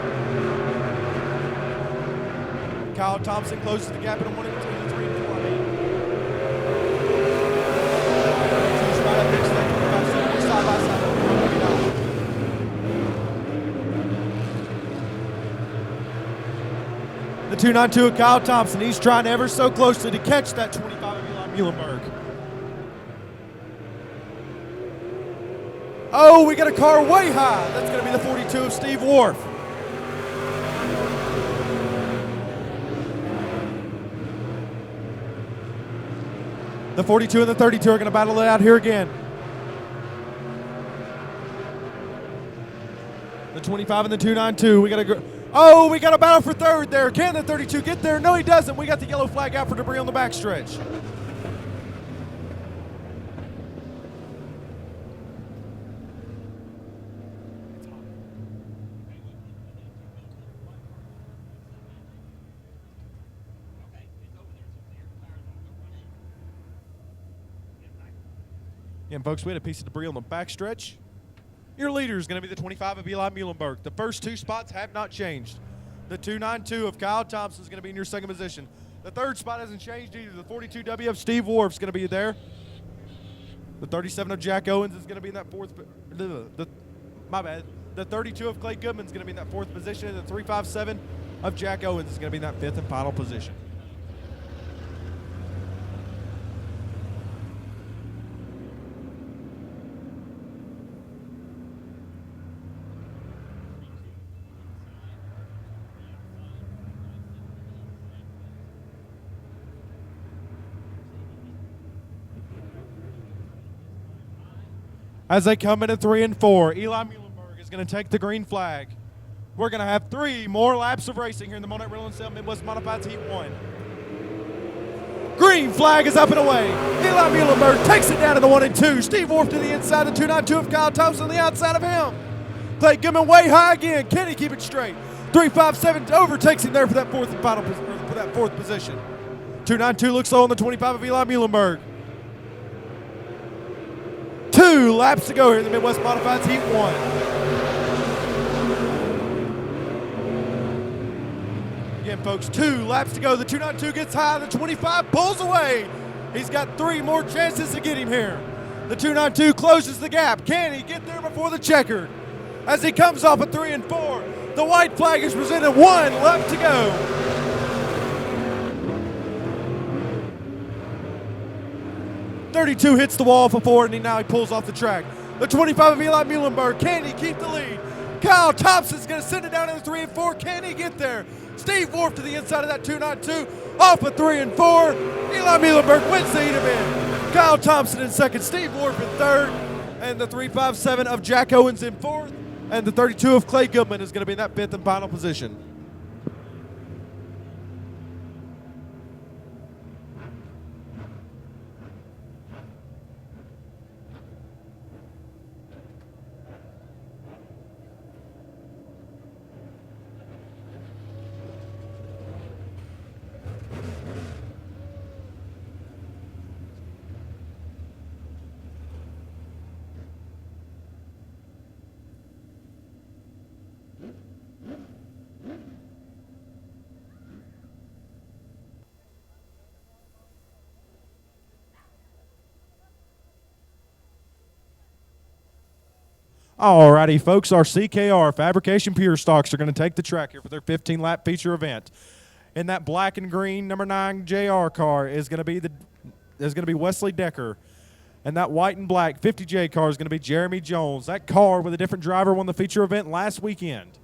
Kyle Thompson closes the gap in the 1 and 2, the 3 and 4. Side by side. The 292 of Kyle Thompson. He's trying ever so closely to catch that 25 of Eli Muhlenberg. Oh, we got a car way high. That's going to be the 42 of Steve Wharf. The 42 and the 32 are going to battle it out here again. The 25 and the 292. We got a battle for third there. Can the 32 get there? No, he doesn't. We got the yellow flag out for debris on the backstretch. Again, folks, we had a piece of debris on the backstretch. Your leader is going to be the 25 of Eli Muhlenberg. The first two spots have not changed. The 292 of Kyle Thompson is going to be in your second position. The third spot hasn't changed either. The 42W of Steve Wharf is going to be there. The 37 of Jack Owens is going to be in that fourth. My bad. The 32 of Clay Goodman is going to be in that fourth position. And the 357 of Jack Owens is going to be in that fifth and final position. As they come in at 3 and 4, Eli Muhlenberg is going to take the green flag. We're going to have 3 more laps of racing here in the Monett Real Sale Midwest Modifieds Heat 1. Green flag is up and away. Eli Muhlenberg takes it down to the 1 and 2. Steve Wharf to the inside, the 292 of Kyle Thompson on the outside of him. Clay Goodman way high again. Can he keep it straight? 357 overtakes him there for that fourth and final for that fourth position. 292 looks low on the 25 of Eli Muhlenberg. 2 laps to go here in the Midwest Modifieds Heat 1. Again, folks, 2 laps to go. The 292 gets high. The 25 pulls away. He's got 3 more chances to get him here. The 292 closes the gap. Can he get there before the checkered? As he comes off at 3 and 4, the white flag is presented. 1 lap to go. .32 hits the wall for 4, and now he pulls off the track. The 25 of Eli Muhlenberg, can he keep the lead? Kyle Thompson's going to send it down into 3 and 4. Can he get there? Steve Wharf to the inside of that 292, off at 3 and 4. Eli Muhlenberg wins the heat event. Kyle Thompson in second, Steve Wharf in third, and the 357 of Jack Owens in fourth, and the 32 of Clay Goodman is going to be in that fifth and final position. Alrighty, folks, our CKR Fabrication Pure Stocks are going to take the track here for their 15-lap feature event. In that black and green number 9 JR car is going to be Wesley Decker, and that white and black 50J car is going to be Jeremy Jones. That car with a different driver won the feature event last weekend.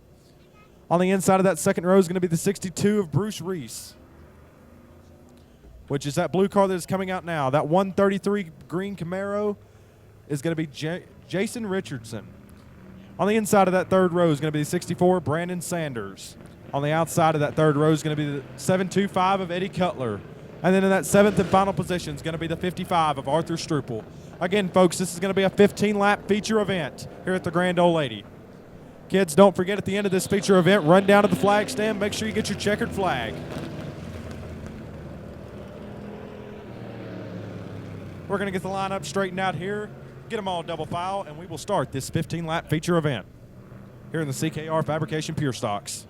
On the inside of that second row is going to be the 62 of Bruce Reese, which is that blue car that is coming out now. That 133 green Camaro is going to be Jason Richardson. On the inside of that third row is going to be the 64, Brandon Sanders. On the outside of that third row is going to be the 725 of Eddie Cutler. And then in that seventh and final position is going to be the 55 of Arthur Struple. Again, folks, this is going to be a 15-lap feature event here at the Grand Ole Lady. Kids, don't forget at the end of this feature event, run down to the flag stand. Make sure you get your checkered flag. We're going to get the lineup straightened out here, get them all double file, and we will start this 15-lap feature event here in the CKR Fabrication Pure Stocks.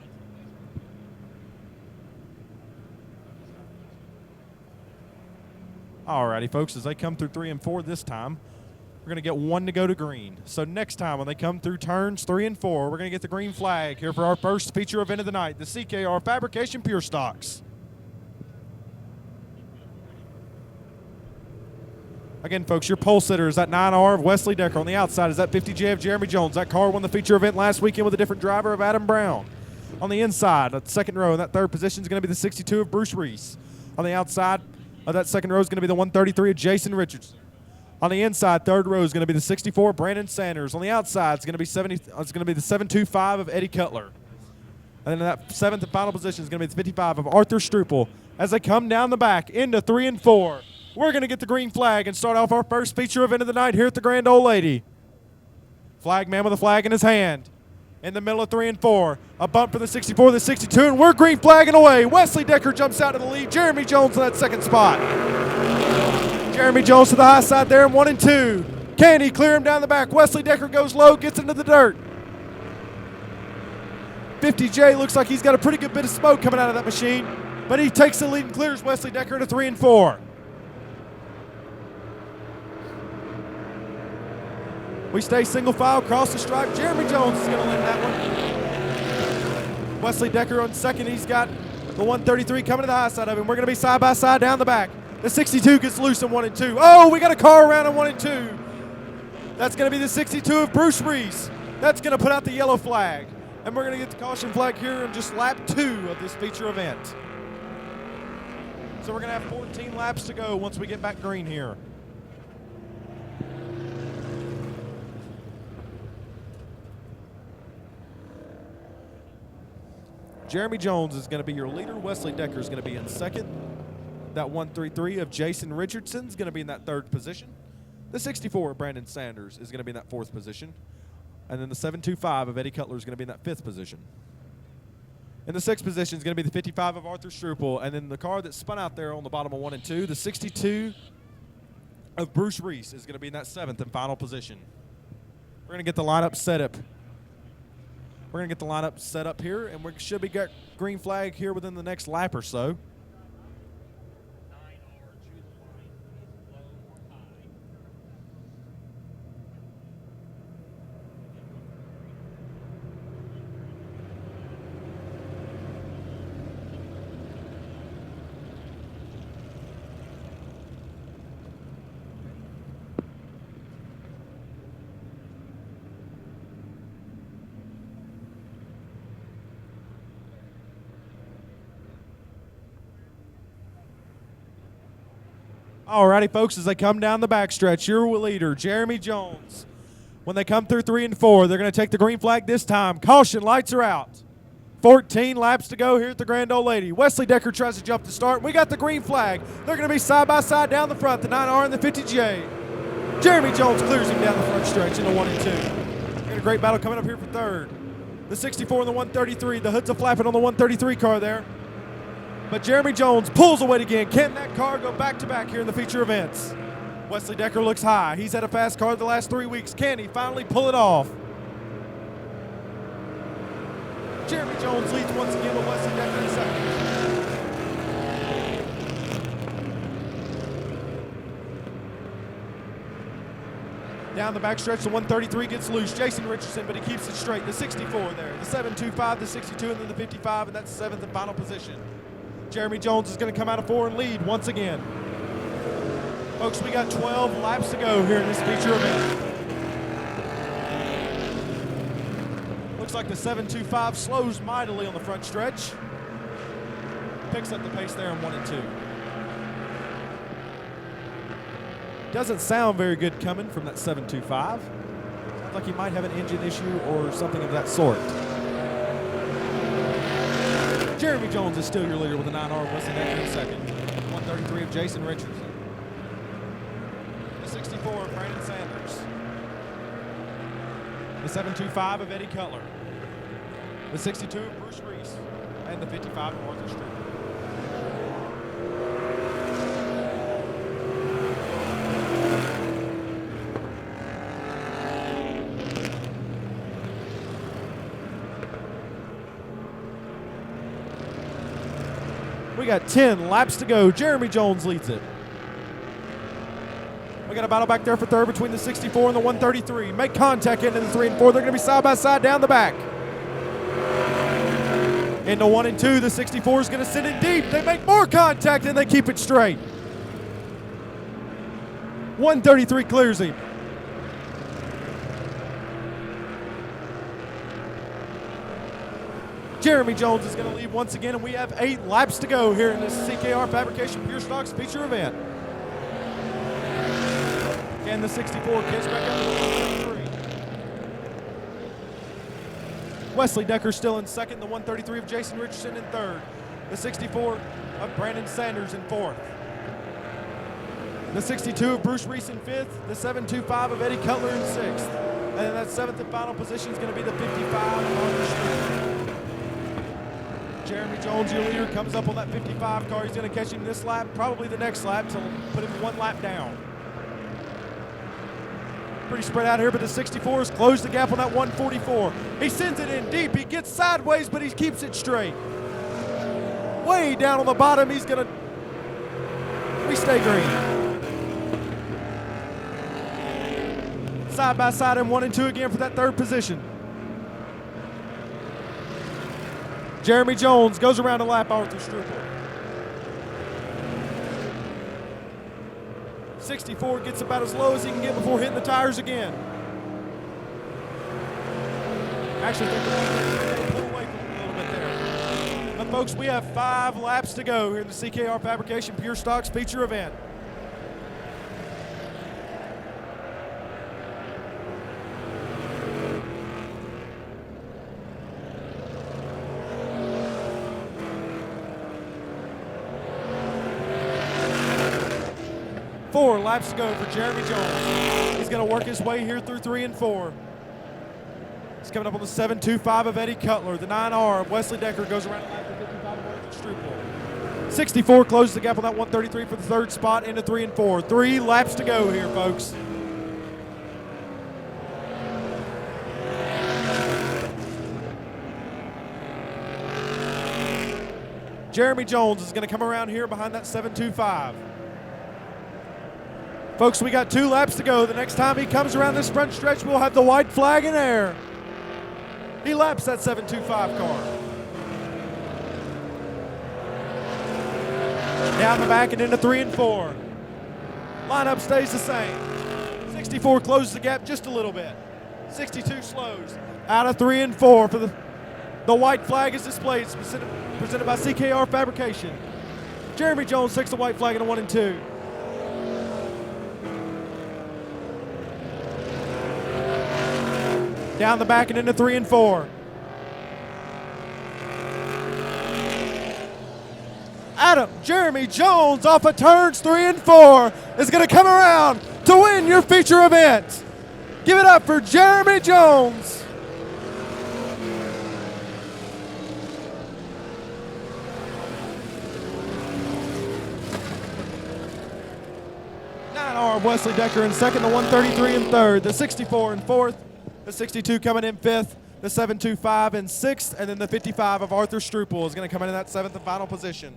Alrighty, folks, as they come through 3 and 4 this time, we're going to get 1 to go to green. So next time when they come through turns 3 and 4, we're going to get the green flag here for our first feature event of the night, the CKR Fabrication Pure Stocks. Again, folks, your pole sitter is that 9R of Wesley Decker. On the outside is that 50J of Jeremy Jones. That car won the feature event last weekend with a different driver of Adam Brown. On the inside, at the second row, in that third position is going to be the 62 of Bruce Reese. On the outside of that second row is going to be the 133 of Jason Richardson. On the inside, third row is going to be the 64 Brandon Sanders. On the outside, it's going to be the 725 of Eddie Cutler. And then in that seventh and final position is going to be the 55 of Arthur Struple. As they come down the back into 3 and 4, we're going to get the green flag and start off our first feature event of the night here at the Grand Ole Lady. Flag man with a flag in his hand. In the middle of 3 and 4, a bump for the 64, the 62, and we're green flagging away. Wesley Decker jumps out of the lead. Jeremy Jones in that second spot. Jeremy Jones to the high side there in 1 and 2. Can he clear him down the back? Wesley Decker goes low, gets into the dirt. 50J looks like he's got a pretty good bit of smoke coming out of that machine, but he takes the lead and clears Wesley Decker to 3 and 4. We stay single file across the stripe. Jeremy Jones is going to win that one. Wesley Decker on second. He's got the 133 coming to the high side of him. We're going to be side by side down the back. The 62 gets loose in 1 and 2. Oh, we got a car around in 1 and 2. That's going to be the 62 of Bruce Reese. That's going to put out the yellow flag. And we're going to get the caution flag here in just lap 2 of this feature event. So we're going to have 14 laps to go once we get back green here. Jeremy Jones is going to be your leader. Wesley Decker is going to be in second. That 133 of Jason Richardson is going to be in that third position. The 64 of Brandon Sanders is going to be in that fourth position. And then the 725 of Eddie Cutler is going to be in that fifth position. In the sixth position is going to be the 55 of Arthur Struple. And then the car that spun out there on the bottom of 1 and 2, the 62 of Bruce Reese is going to be in that seventh and final position. We're going to get the lineup set up. We're going to get the lineup set up here, and we should be got green flag here within the next lap or so. Alrighty, folks, as they come down the backstretch, your leader, Jeremy Jones. When they come through 3 and 4, they're going to take the green flag this time. Caution, lights are out. 14 laps to go here at the Grand Ole Lady. Wesley Decker tries to jump the start. We got the green flag. They're going to be side by side down the front, the 9R and the 50J. Jeremy Jones clears him down the front stretch into 1 and 2. Got a great battle coming up here for third. The 64 and the 133. The hoods are flapping on the 133 car there. But Jeremy Jones pulls away again. Can that car go back-to-back here in the feature events? Wesley Decker looks high. He's had a fast car the last 3 weeks. Can he finally pull it off? Jeremy Jones leads once again with Wesley Decker in second. Down the backstretch, the 133 gets loose. Jason Richardson, but he keeps it straight. The 64 there. The 725, the 62, and then the 55, and that's the seventh and final position. Jeremy Jones is going to come out of 4 and lead once again. Folks, we got 12 laps to go here in this feature event. Looks like the 725 slows mightily on the front stretch. Picks up the pace there in 1 and 2. Doesn't sound very good coming from that 725. sounds like he might have an engine issue or something of that sort. Jeremy Jones is still your leader with a 9R, Wesley Decker in second. 133 of Jason Richardson. The 64 of Brandon Sanders. The 725 of Eddie Cutler. The 62 of Bruce Reese. And the 55 of Arthur Street. We got 10 laps to go. Jeremy Jones leads it. We got a battle back there for third between the 64 and the 133. Make contact into the 3 and 4. They're going to be side by side down the back. Into 1 and 2, the 64 is going to send it deep. They make more contact and they keep it straight. 133 clears him. Jeremy Jones is going to lead once again, and we have 8 laps to go here in this CKR Fabrication Pure Stocks feature event. And the 64 gets back up to the 133. Wesley Decker still in second, the 133 of Jason Richardson in third. The 64 of Brandon Sanders in fourth. The 62 of Bruce Reese in fifth. The 725 of Eddie Cutler in sixth. And then that seventh and final position is going to be the 55 of Arthur Street. Jeremy Jones, your leader, comes up on that 55 car. He's going to catch him this lap, probably the next lap, to put him 1 lap down. Pretty spread out here, but the 64 has closed the gap on that 144. He sends it in deep. He gets sideways, but he keeps it straight. Way down on the bottom, he's going to... We stay green. Side by side in 1 and 2 again for that third position. Jeremy Jones goes around to lap Arthur Struple. 64 gets about as low as he can get before hitting the tires again. Actually, I think pull away from him a little bit there. But folks, we have 5 laps to go here in the CKR Fabrication Pure Stocks feature event. Four laps to go for Jeremy Jones. He's going to work his way here through 3 and 4. He's coming up on the 725 of Eddie Cutler. The 9R of Wesley Decker goes around lap the 55 of Arthur Struple. 64 closes the gap on that 133 for the third spot into 3 and 4. 3 laps to go here, folks. Jeremy Jones is going to come around here behind that 725. Folks, we got 2 laps to go. The next time he comes around this front stretch, we'll have the white flag in air. He laps that 725 car. Down the back and into 3 and 4. Lineup stays the same. 64 closes the gap just a little bit. 62 slows. Out of 3 and 4 for the white flag is displayed. It's presented by CKR Fabrication. Jeremy Jones takes the white flag into 1 and 2. Down the back and into 3 and 4. Jeremy Jones off of turns 3 and 4 is going to come around to win your feature event. Give it up for Jeremy Jones. Wesley Decker in second, the 133 in third, the 64 in fourth, the 62 coming in fifth, the 725 in sixth, and then the 55 of Arthur Struple is going to come in that seventh and final position.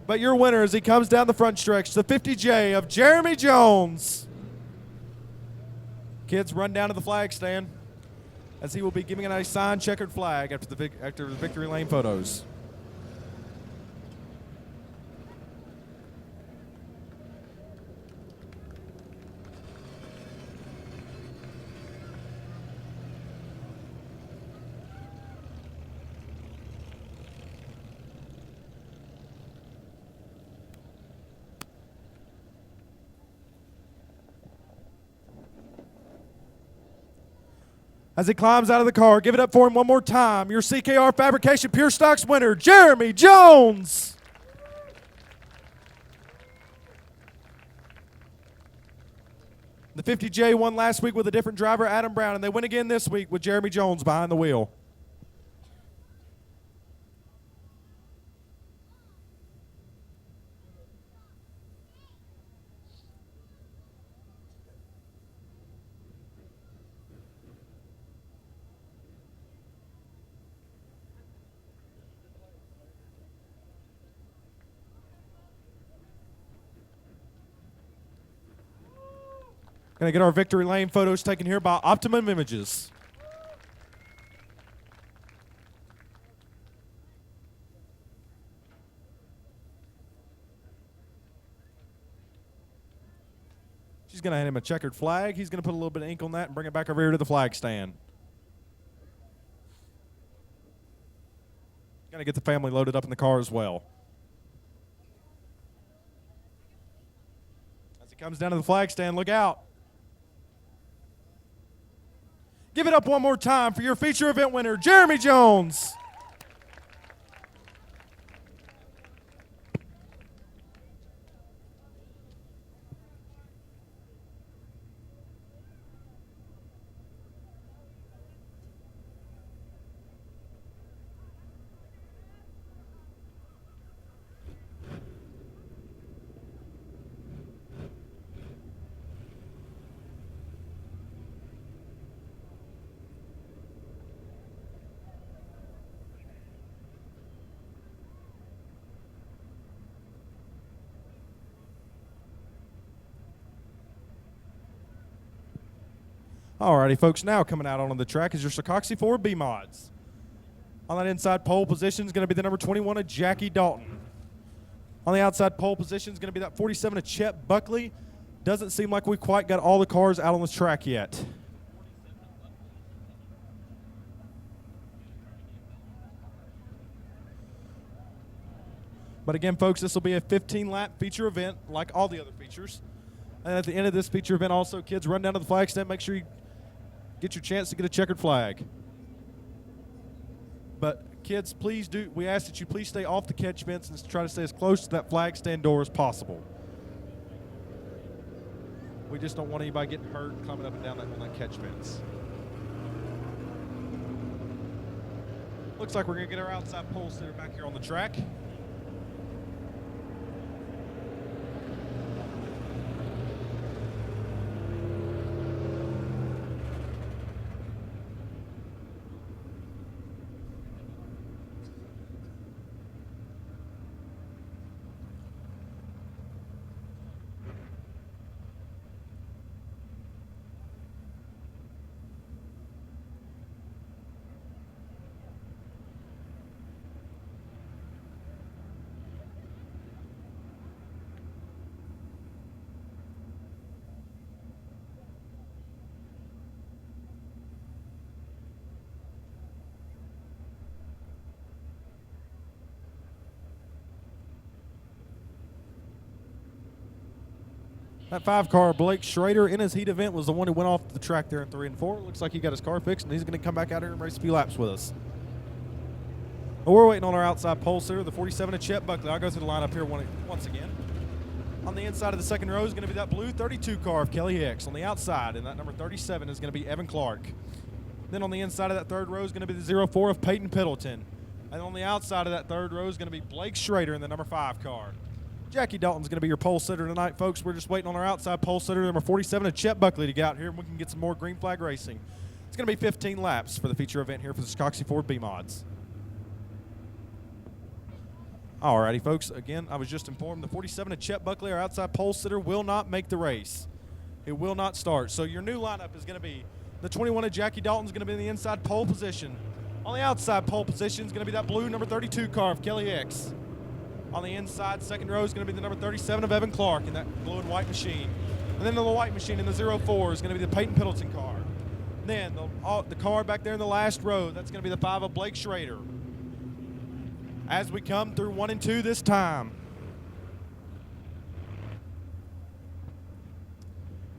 But your winner as he comes down the front stretch, the 50J of Jeremy Jones. Kids, run down to the flag stand as he will be giving a signed checkered flag after the victory lane photos. As he climbs out of the car, give it up for him one more time. Your CKR Fabrication Pure Stocks winner, Jeremy Jones. The 50J won last week with a different driver, Adam Brown, and they win again this week with Jeremy Jones behind the wheel. Going to get our victory lane photos taken here by Optimum Images. She's going to hand him a checkered flag. He's going to put a little bit of ink on that and bring it back over here to the flag stand. Going to get the family loaded up in the car as well. As he comes down to the flag stand, look out. Give it up one more time for your feature event winner, Jeremy Jones. Alrighty, folks, now coming out onto the track is your Sikoxy Ford B-Mods. On that inside pole position is going to be the number 21 of Jackie Dalton. On the outside pole position is going to be that 47 of Chet Buckley. Doesn't seem like we quite got all the cars out on the track yet. But again, folks, this will be a 15-lap feature event like all the other features. And at the end of this feature event also, kids, run down to the flag stand. Make sure you get your chance to get a checkered flag. But kids, please we ask that you please stay off the catch fence and try to stay as close to that flag stand door as possible. We just don't want anybody getting hurt climbing up and down on that catch fence. Looks like we're going to get our outside pole sitter back here on the track. That 5-car Blake Schrader in his heat event was the one who went off the track there in 3 and 4. Looks like he got his car fixed, and he's going to come back out here and race a few laps with us. But we're waiting on our outside pole sitter, the 47 of Chet Buckley. I'll go through the lineup here once again. On the inside of the second row is going to be that blue 32 car of Kelly Hicks. On the outside, and that number 37 is going to be Evan Clark. Then on the inside of that third row is going to be the 04 of Peyton Piddleton. And on the outside of that third row is going to be Blake Schrader in the number 5 car. Jackie Dalton's going to be your pole sitter tonight, folks. We're just waiting on our outside pole sitter, number 47 of Chet Buckley, to get out here, and we can get some more green flag racing. It's going to be 15 laps for the feature event here for the Sikoxy Ford B-Mods. Alrighty, folks. Again, I was just informed the 47 of Chet Buckley, our outside pole sitter, will not make the race. It will not start. So your new lineup is going to be the 21 of Jackie Dalton's going to be in the inside pole position. On the outside pole position is going to be that blue number 32 car of Kelly Hicks. On the inside, second row is going to be the number 37 of Evan Clark in that blue and white machine. And then the white machine in the 04 is going to be the Peyton Piddleton car. And then the car back there in the last row, that's going to be the 5 of Blake Schrader. As we come through 1 and 2 this time.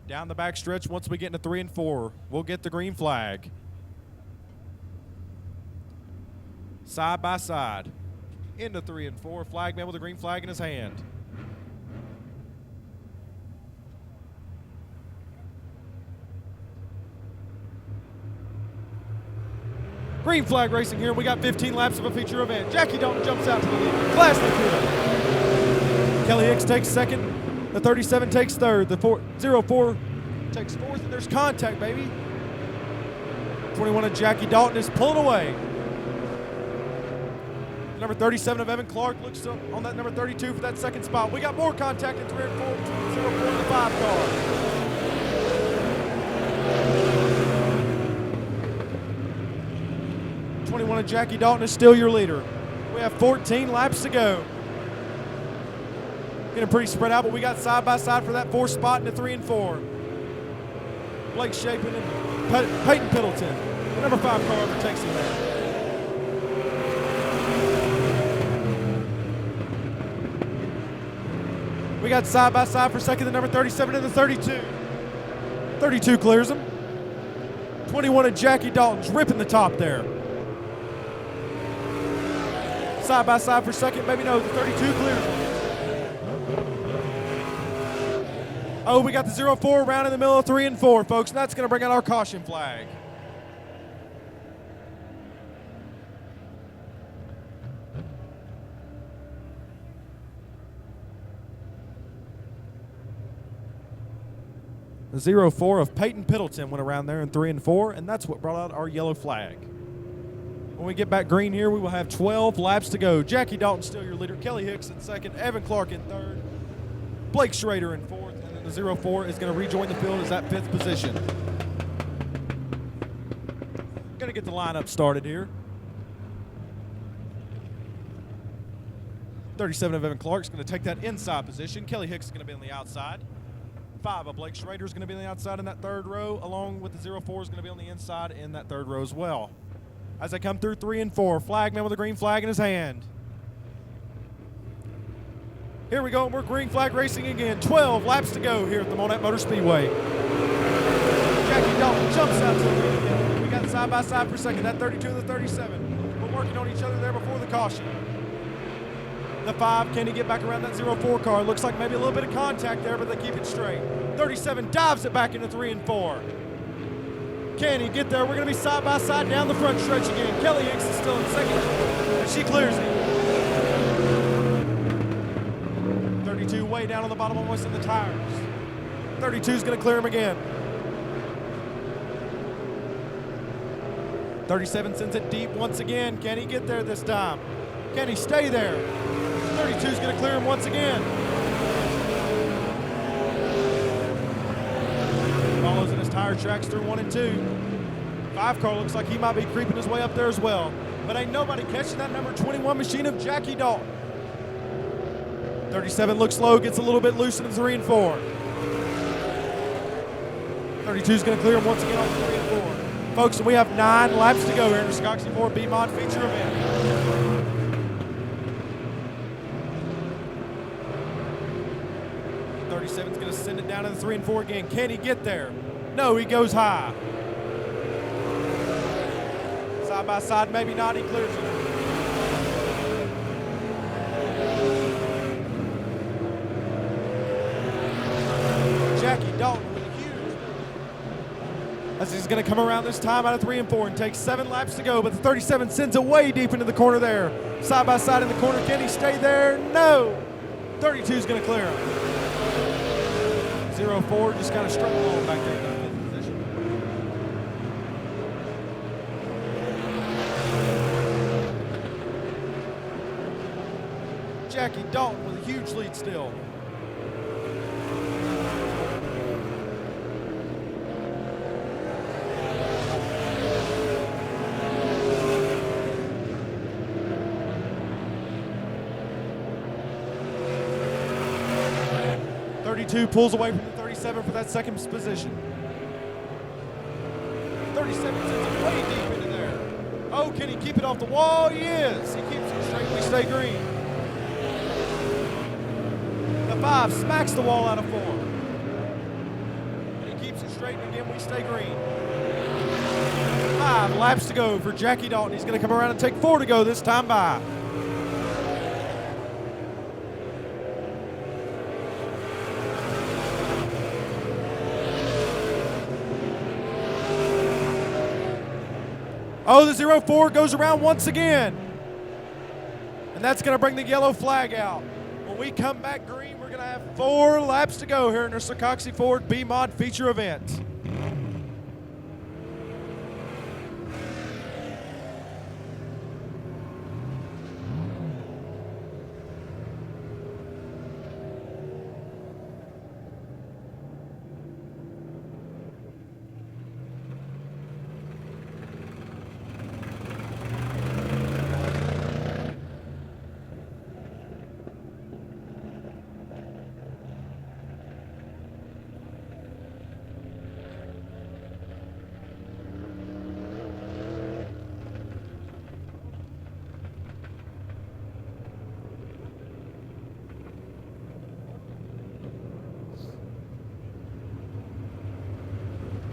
Down the back stretch, once we get into 3 and 4, we'll get the green flag. side by side. Into 3 and 4. Flagman with a green flag in his hand. Green flag racing here. We got 15 laps of a feature event. Jackie Dalton jumps out to the lead. Class leader. Kelly Hicks takes second. The 37 takes third. The 04 takes fourth. And there's contact, baby. 21 of Jackie Dalton is pulling away. Number 37 of Evan Clark looks on that number 32 for that second spot. We got more contact in 3 and 4 between 04 and the 5 car. '21 of Jackie Dalton is still your leader. We have 14 laps to go. Getting pretty spread out, but we got side by side for that 4th spot in the 3 and 4. Blake Shapin and Peyton Piddleton. The number 5 car overtakes him there. We got side by side for second, the number 37 and the 32. 32 clears him. 21 of Jackie Dalton's ripping the top there. Side by side for second, baby no, the 32 clears him. Oh, we got the 04 round in the middle of 3 and 4, folks, and that's going to bring out our caution flag. The 04 of Peyton Piddleton went around there in 3 and 4, and that's what brought out our yellow flag. When we get back green here, we will have 12 laps to go. Jackie Dalton still your leader. Kelly Hicks in second. Evan Clark in third. Blake Schrader in 4th. And then the 04 is going to rejoin the field as at 5th position. Going to get the lineup started here. 37 of Evan Clark is going to take that inside position. Kelly Hicks is going to be on the outside. 5 of Blake Schrader is going to be on the outside in that 3rd row, along with the 04 is going to be on the inside in that 3rd row as well. As they come through 3 and 4, flagman with a green flag in his hand. Here we go, and we're green flag racing again. 12 laps to go here at the Monett Motor Speedway. Jackie Dalton jumps out to the lead again. We got side by side for second, that 32 and the 37. We're working on each other there before the caution. The 5, can he get back around that 04 car? Looks like maybe a little bit of contact there, but they keep it straight. 37 dives it back into 3 and 4. Can he get there? We're going to be side by side down the front stretch again. Kelly Hicks is still in second, and she clears it. 32 way down on the bottom, almost in the tires. 32 is going to clear him again. 37 sends it deep once again. Can he get there this time? Can he stay there? 32 is going to clear him once again. Follows in his tire tracks through 1 and 2. 5 car looks like he might be creeping his way up there as well. But ain't nobody catching that number 21 machine of Jackie Dalton. 37 looks low, gets a little bit loose in the 3 and 4. 32 is going to clear him once again on the 3 and 4. Folks, we have 9 laps to go here in the Scoxy 4 B-Mod feature event. 37's going to send it down to the 3 and 4 again. Can he get there? No, he goes high. Side by side, maybe not. He clears it. Jackie Dalton with a huge. As he's going to come around this time out of 3 and 4 and take 7 laps to go, but the 37 sends it way deep into the corner there. Side by side in the corner. Can he stay there? No. 32 is going to clear him. 04 just kind of struck along back there in that 5th position. Jackie Dalton with a huge lead still. Pulls away from the 37 for that 2nd position. 37 sends it way deep into there. Oh, can he keep it off the wall? He is. He keeps it straight. We stay green. The 5 smacks the wall out of 4. And he keeps it straight, and again we stay green. 5 laps to go for Jackie Dalton. He's going to come around and take 4 to go this time by. Oh, the 04 goes around once again. And that's going to bring the yellow flag out. When we come back green, we're going to have 4 laps to go here in our Socoxy Ford B-Mod feature event.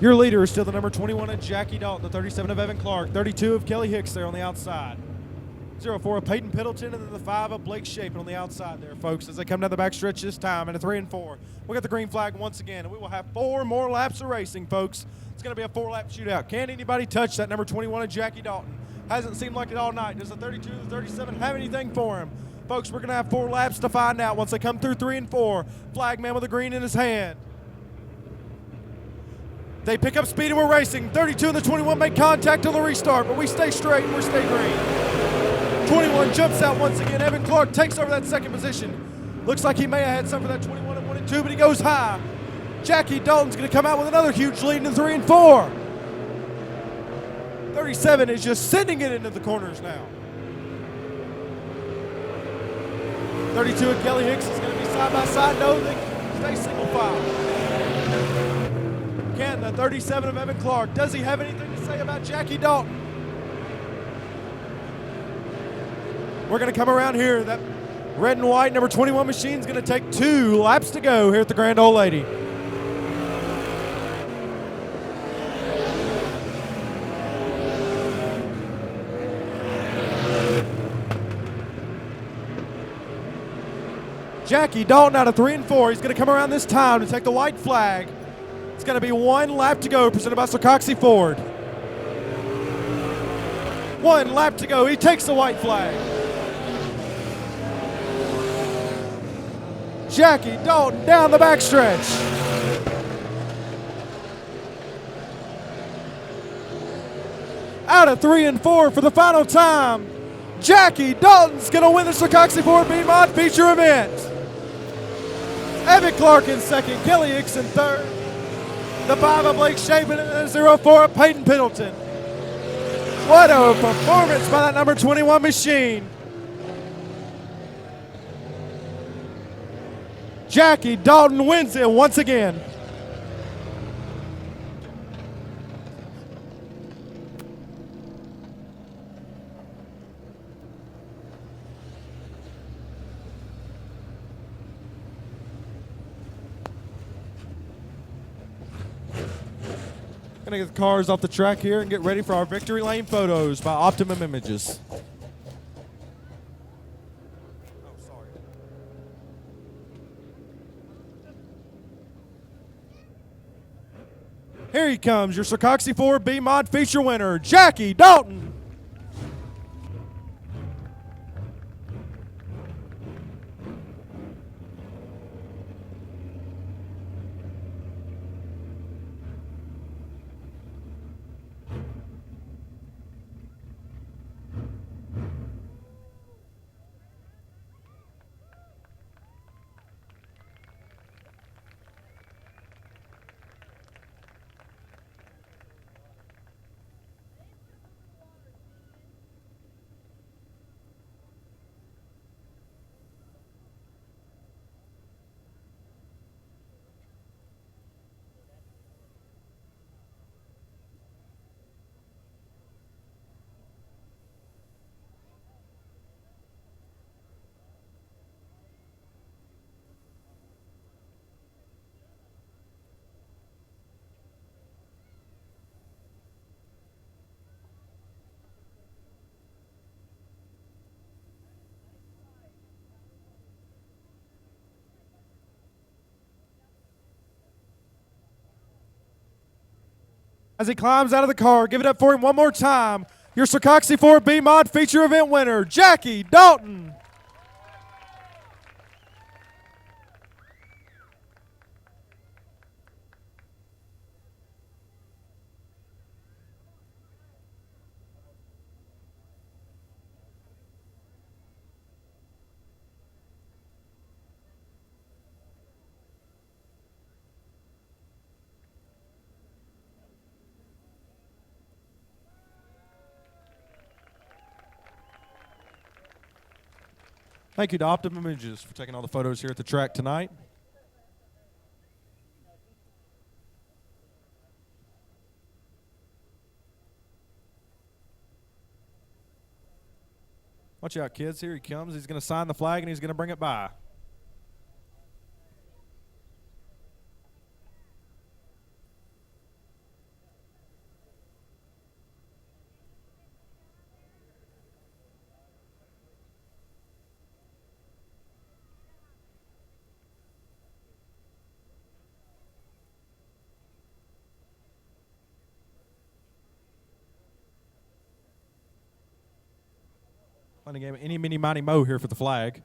Your leader is still the number 21 of Jackie Dalton, the 37 of Evan Clark, 32 of Kelly Hicks there on the outside. 04 of Peyton Piddleton, and then the 5 of Blake Shapen on the outside there, folks, as they come down the backstretch this time in a 3 and 4. We got the green flag once again, and we will have 4 more laps of racing, folks. It's going to be a 4-lap shootout. Can anybody touch that number 21 of Jackie Dalton? Hasn't seemed like it all night. Does the 32, the 37 have anything for him? Folks, we're going to have 4 laps to find out once they come through 3 and 4. Flagman with the green in his hand. They pick up speed and we're racing. 32 and the 21 make contact till the restart, but we stay straight and we stay green. 21 jumps out once again. Evan Clark takes over that second position. Looks like he may have had some for that 21 and 1 and 2, but he goes high. Jackie Dalton's going to come out with another huge lead in 3 and 4. 37 is just sending it into the corners now. 32 and Kelly Hicks is going to be side by side. No, they stay single file. Can the 37 of Evan Clark, does he have anything to say about Jackie Dalton? We're going to come around here. That red and white number 21 machine is going to take 2 laps to go here at the Grand Ole Lady. Jackie Dalton out of 3 and 4. He's going to come around this time to take the white flag. It's going to be 1 lap to go, presented by Socoxy Ford. 1 lap to go. He takes the white flag. Jackie Dalton down the backstretch. Out of 3 and 4 for the final time. Jackie Dalton's going to win the Socoxy Ford B-Mod feature event. Evan Clark in second, Kelly Hicks in third. The 5 of Blake Shapen and the 04 of Peyton Piddleton. What a performance by that number 21 machine. Jackie Dalton wins it once again. Gonna get the cars off the track here and get ready for our victory lane photos by Optimum Images. Oh, sorry. Here he comes, your Socoxy Ford B-Mod feature winner, Jackie Dalton. as he climbs out of the car. Give it up for him one more time. Your Sikoxy 4B Mod feature event winner, Jackie Dalton. Thank you to Optimum Images for taking all the photos here at the track tonight. Watch out, kids. Here he comes. He's going to sign the flag, and he's going to bring it by. Playing a game of any, mini, mighty, mo here for the flag.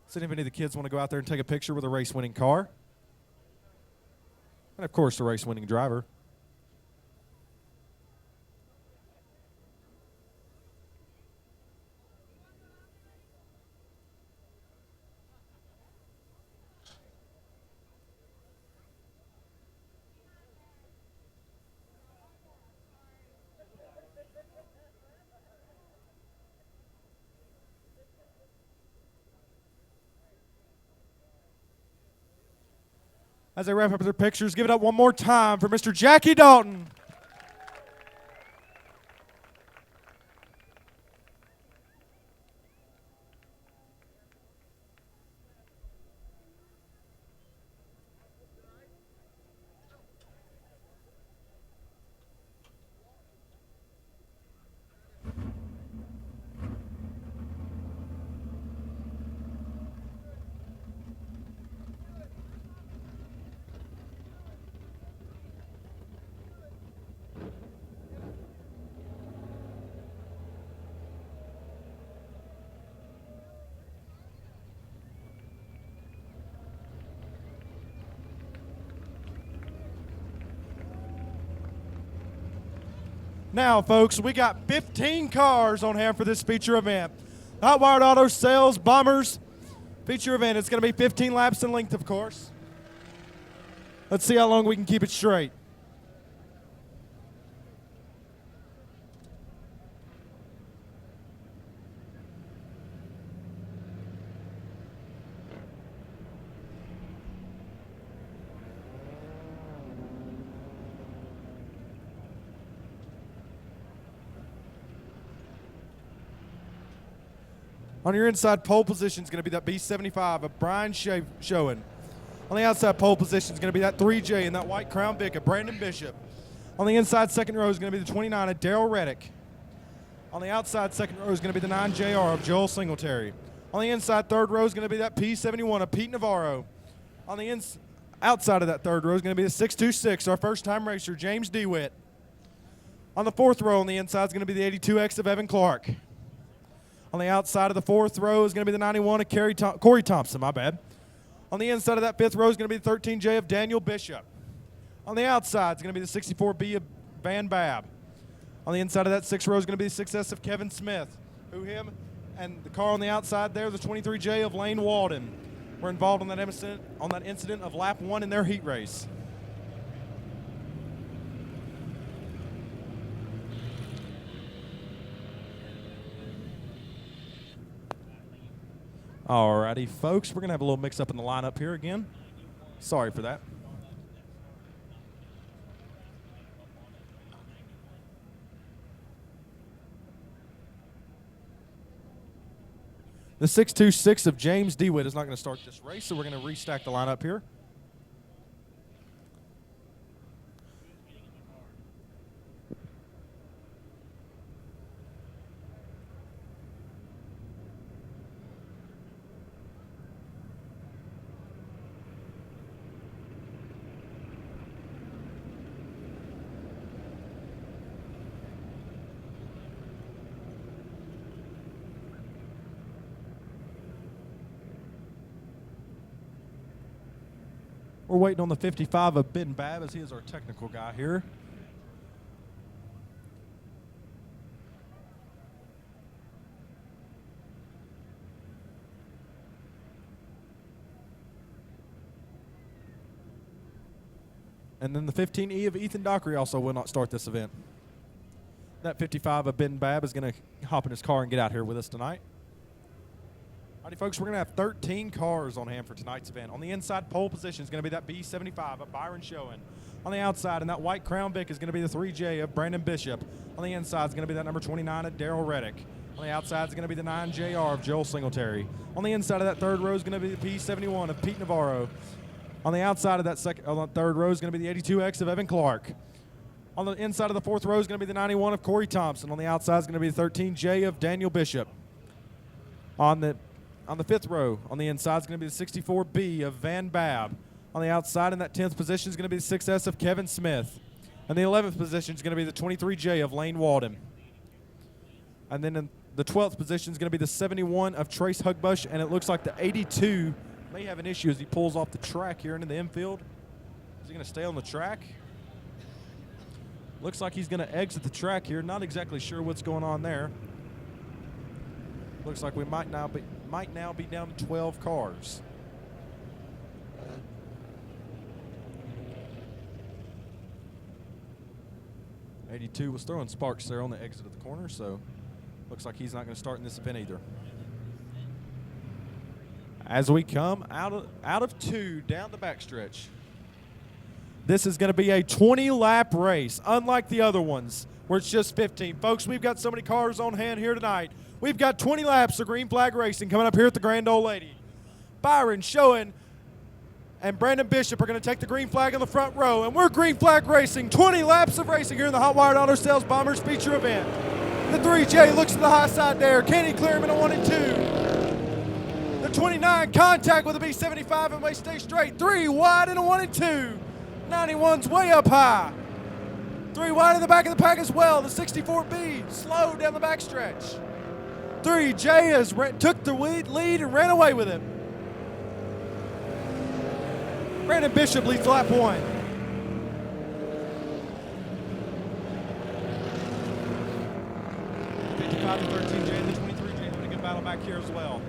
See if any of the kids want to go out there and take a picture with a race-winning car. And, of course, the race-winning driver. As they wrap up their pictures, give it up one more time for Mr. Jackie Dalton. Now, folks, we got 15 cars on hand for this feature event. Hot Wired Auto Sales Bombers feature event. It's going to be 15 laps in length, of course. Let's see how long we can keep it straight. On your inside pole position is going to be that B75 of Brian Showen. On the outside pole position is going to be that 3J in that white Crown Vic of Brandon Bishop. On the inside second row is going to be the 29 of Daryl Reddick. On the outside second row is going to be the 9JR of Joel Singletary. On the inside third row is going to be that P71 of Pete Navarro. On the outside of that third row is going to be the 626, our first-time racer, James DeWitt. On the fourth row on the inside is going to be the 82X of Evan Clark. On the outside of the fourth row is going to be the 91 of Corey Thompson, my bad. On the inside of that fifth row is going to be the 13J of Daniel Bishop. On the outside is going to be the 64B of Van Babb. On the inside of that sixth row is going to be the 6S of Kevin Smith, and the car on the outside there, the 23J of Lane Walden, were involved on that incident of lap 1 in their heat race. Alrighty, folks, we're going to have a little mix-up in the lineup here again. Sorry for that. The 626 of James DeWitt is not going to start this race, so we're going to restack the lineup here. We're waiting on the 55 of Ben Babb as he is our technical guy here. And then the 15E of Ethan Dockery also will not start this event. That 55 of Ben Babb is going to hop in his car and get out here with us tonight. Alrighty, folks, we're going to have 13 cars on hand for tonight's event. On the inside pole position is going to be that B75 of Byron Schoen. On the outside, in that white Crown Vic, is going to be the 3J of Brandon Bishop. On the inside is going to be that number 29 of Daryl Reddick. On the outside is going to be the 9JR of Joel Singletary. On the inside of that third row is going to be the P71 of Pete Navarro. On the outside of that third row is going to be the 82X of Evan Clark. On the inside of the fourth row is going to be the 91 of Corey Thompson. On the outside is going to be the 13J of Daniel Bishop. On the fifth row, on the inside is going to be the 64B of Van Babb. On the outside in that 10th position is going to be the 6S of Kevin Smith. And the 11th position is going to be the 23J of Lane Walden. And then in the 12th position is going to be the 71 of Trace Hugbush, and it looks like the 82 may have an issue as he pulls off the track here into the infield. Is he going to stay on the track? Looks like he's going to exit the track here. Not exactly sure what's going on there. Looks like we might now be down to 12 cars. '82 was throwing sparks there on the exit of the corner, so looks like he's not going to start in this event either. As we come out of 2 down the backstretch, this is going to be a 20-lap race, unlike the other ones where it's just 15. Folks, we've got so many cars on hand here tonight. We've got 20 laps of green flag racing coming up here at the Grand Ole Lady. Byron Schoen and Brandon Bishop are going to take the green flag in the front row, and we're green flag racing. 20 laps of racing here in the Hot Wired Auto Sales Bombers feature event. The 3J looks to the high side there. Kenny clear him in a 1 and 2. The 29 contact with the B75 and may stay straight. 3 wide in a 1 and 2. 91's way up high. 3 wide in the back of the pack as well. The 64B slow down the backstretch. 3J took the lead and ran away with it. Brandon Bishop leads lap 1. The 55 and 13J and the 23J having a good battle back here as well.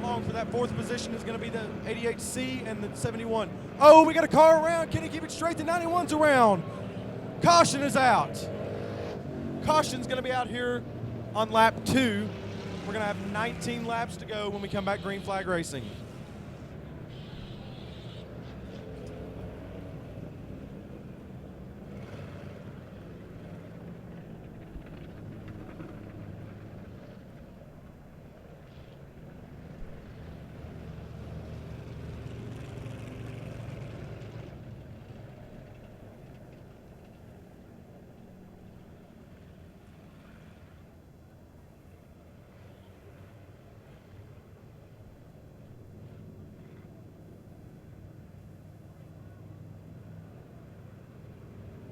Along for that 4th position is going to be the 88C and the 71. Oh, we got a car around. Can he keep it straight? The 91's around. Caution is out. Caution's going to be out here on lap 2. We're going to have 19 laps to go when we come back green flag racing.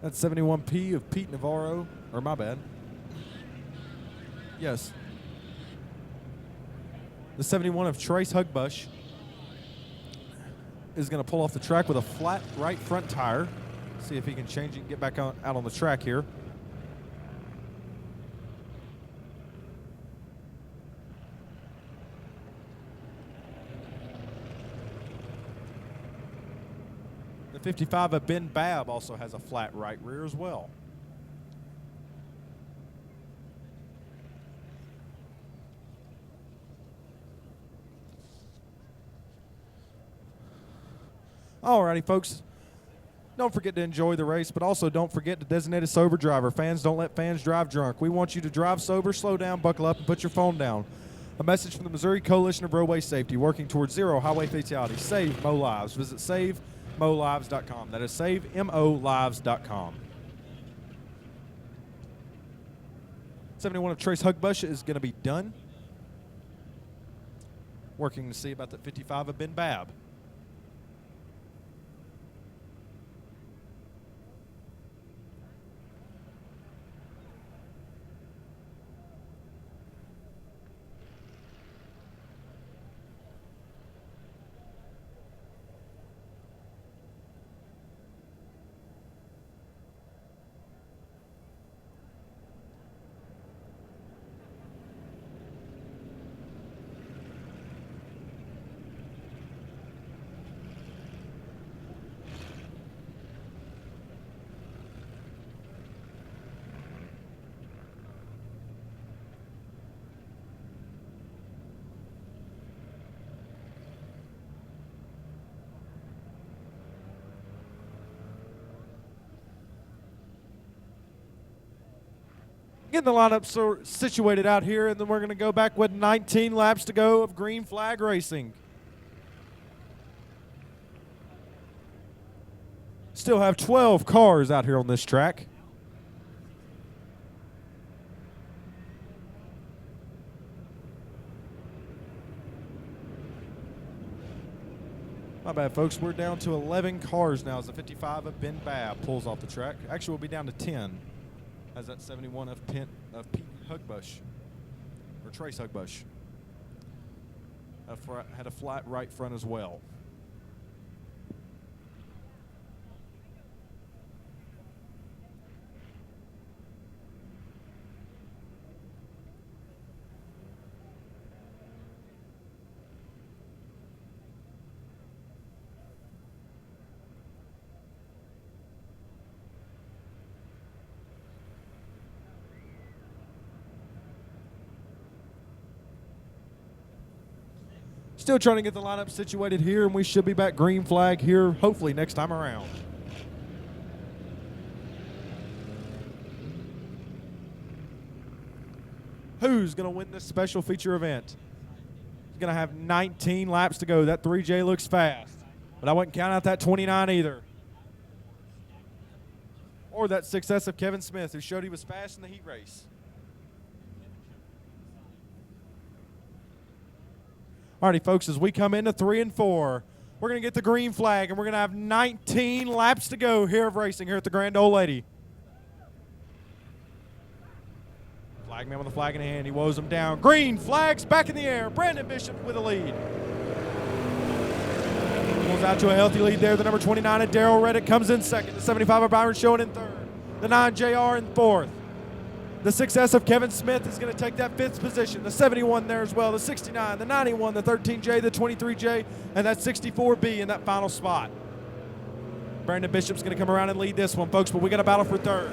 That's 71P of Pete Navarro, or my bad. Yes. The 71 of Trace Hugbush is going to pull off the track with a flat right front tire. See if he can change it and get back out on the track here. The 55 of Ben Babb also has a flat right rear as well. Alrighty, folks. Don't forget to enjoy the race, but also don't forget to designate a sober driver. Fans, don't let fans drive drunk. We want you to drive sober, slow down, buckle up, and put your phone down. A message from the Missouri Coalition of Roadway Safety, working towards zero highway fatalities. Save Mo Lives. Visit SaveMoLives.com. That is SaveMoLives.com. 71 of Trace Hugbush is going to be done. Working to see about the 55 of Ben Babb. Getting the lineup situated out here, and then we're going to go back with 19 laps to go of green flag racing. Still have 12 cars out here on this track. My bad, folks. We're down to 11 cars now as the 55 of Ben Babb pulls off the track. Actually, we'll be down to 10 as that 71 of Pete Hugbush, or Trace Hugbush, had a flat right front as well. Still trying to get the lineup situated here, and we should be back green flag here, hopefully next time around. Who's going to win this special feature event? He's going to have 19 laps to go. That 3J looks fast, but I wouldn't count out that 29 either. Or that success of Kevin Smith, who showed he was fast in the heat race. Alrighty, folks, as we come into 3 and 4, we're going to get the green flag, and we're going to have 19 laps to go here of racing here at the Grand Ole Lady. Flagman with the flag in hand. He woes him down. Green flag's back in the air. Brandon Bishop with a lead. Pulls out to a healthy lead there. The number 29 of Darrell Reddick comes in second. The 75 of Byron Showing in third. The 9 JR in fourth. The success of Kevin Smith is going to take that 5th position. The 71 there as well. The 69, the 91, the 13J, the 23J, and that 64B in that final spot. Brandon Bishop's going to come around and lead this one, folks, but we got a battle for third.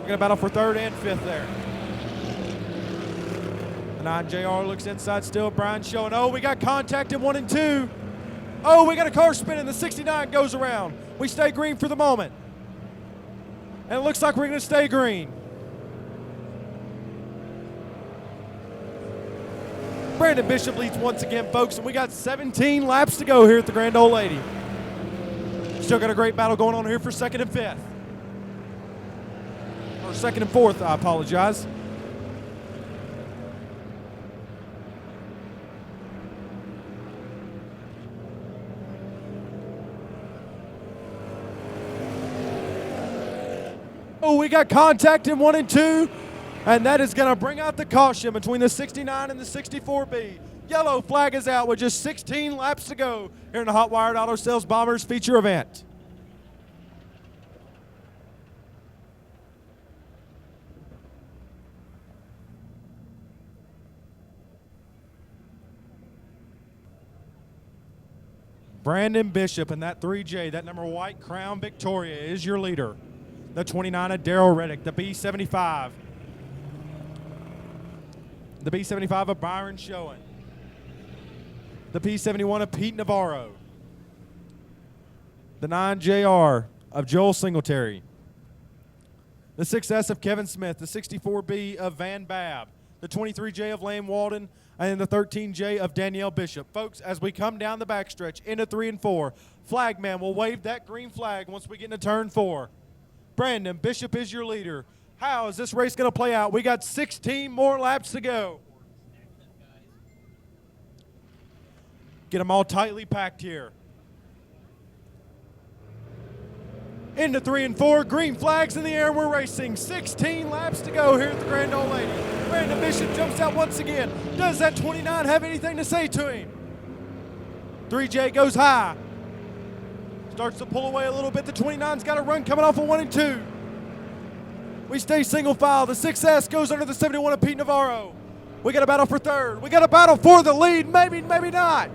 We got a battle for third and 5th there. The 9 JR looks inside still. Brian Showing. Oh, we got contact in 1 and 2. Oh, we got a car spinning. The 69 goes around. We stay green for the moment. And it looks like we're going to stay green. Brandon Bishop leads once again, folks, and we got 17 laps to go here at the Grand Ole Lady. Still got a great battle going on here for 2nd and 5th. Or 2nd and 4th, I apologize. Oh, we got contact in 1 and 2, and that is going to bring out the caution between the 69 and the 64B. Yellow flag is out with just 16 laps to go here in the Hot Wired Auto Sales Bombers feature event. Brandon Bishop and that 3J, that number White Crown Victoria, is your leader. The 29 of Darrell Reddick, the B75. The B75 of Byron Showing. The P71 of Pete Navarro. The 9 JR of Joel Singletary. The 6S of Kevin Smith. The 64B of Van Babb. The 23J of Lane Walden. And the 13J of Danielle Bishop. Folks, as we come down the backstretch into 3 and 4, Flagman will wave that green flag once we get into turn 4. Brandon Bishop is your leader. How is this race going to play out? We got 16 more laps to go. Get them all tightly packed here. Into 3 and 4, green flags in the air, we're racing. 16 laps to go here at the Grand Ole Lady. Brandon Bishop jumps out once again. Does that 29 have anything to say to him? 3J goes high. Starts to pull away a little bit. The 29's got a run coming off of 1 and 2. We stay single file. The 6S goes under the 71 of Pete Navarro. We got a battle for third. We got a battle for the lead. Maybe, maybe not.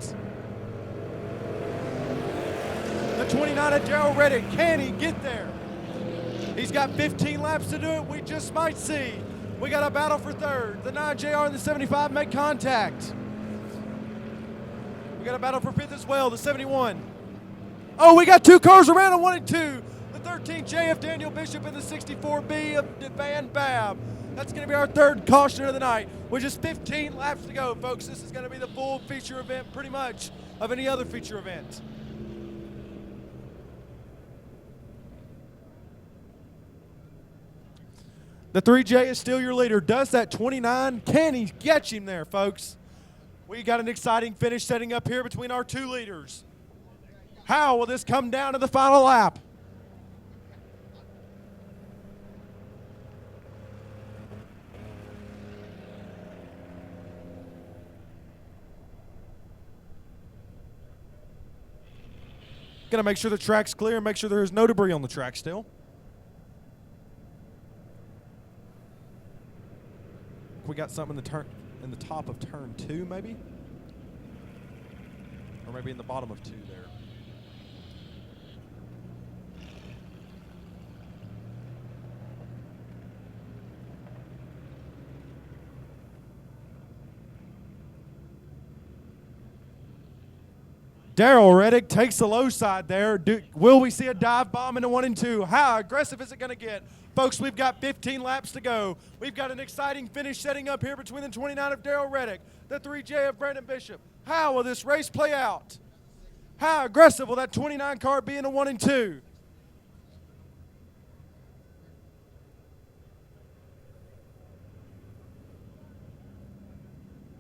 The 29 of Darrell Reddick. Can he get there? He's got 15 laps to do it. We just might see. We got a battle for third. The 9 JR and the 75 make contact. We got a battle for 5th as well. The 71. Oh, we got 2 cars around on 1 and 2. The the 13 JF Daniel Bishop and the 64B of Van Babb. That's going to be our third caution of the night, with just 15 laps to go, folks. This is going to be the full feature event, pretty much, of any other feature event. The 3J is still your leader. Does that 29? Can he catch him there, folks? We got an exciting finish setting up here between our two leaders. How will this come down to the final lap? Gonna make sure the track's clear, make sure there's no debris on the track still. We got something in the top of turn 2, maybe? Or maybe in the bottom of 2 there. Tyrel Reddick takes the low side there. Will we see a dive bomb into 1 and 2? How aggressive is it going to get? Folks, we've got 15 laps to go. We've got an exciting finish setting up here between the 29 of Tyrel Reddick, the 3J of Brandon Bishop. How will this race play out? How aggressive will that 29 car be in a 1 and 2?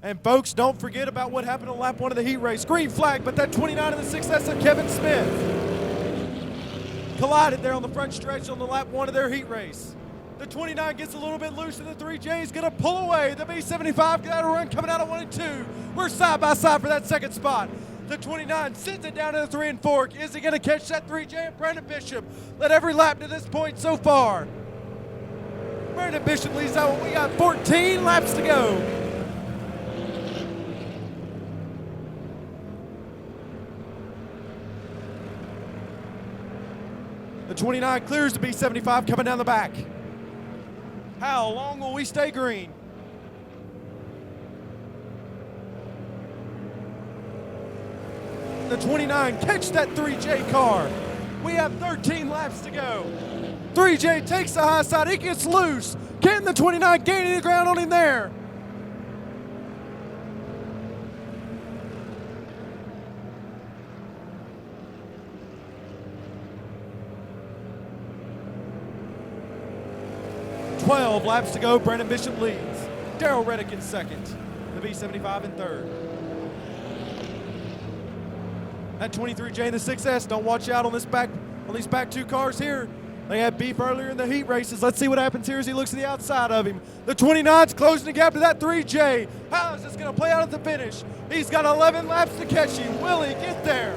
And folks, don't forget about what happened on lap 1 of the heat race. Green flag, but that 29 in the 6S of Kevin Smith collided there on the front stretch on the lap 1 of their heat race. The 29 gets a little bit loose, and the 3J is going to pull away. The B75 got a run coming out of 1 and 2. We're side by side for that second spot. The 29 sends it down to the 3 and 4. Is he going to catch that 3J and Brandon Bishop? Led every lap to this point so far. Brandon Bishop leads out. We got 14 laps to go. The 29 clears the B75 coming down the back. How long will we stay green? The 29 catch that 3J car. We have 13 laps to go. 3J takes the high side, he gets loose. Can the 29 gain any ground on him there? .12 laps to go. Brandon Bishop leads. Tyrel Reddick in second. The B75 in third. That 23J and the 6S, don't watch out on these back 2 cars here. They had beef earlier in the heat races. Let's see what happens here as he looks to the outside of him. The 29's closing the gap to that 3J. How is this going to play out at the finish? He's got 11 laps to catch him. Will he get there?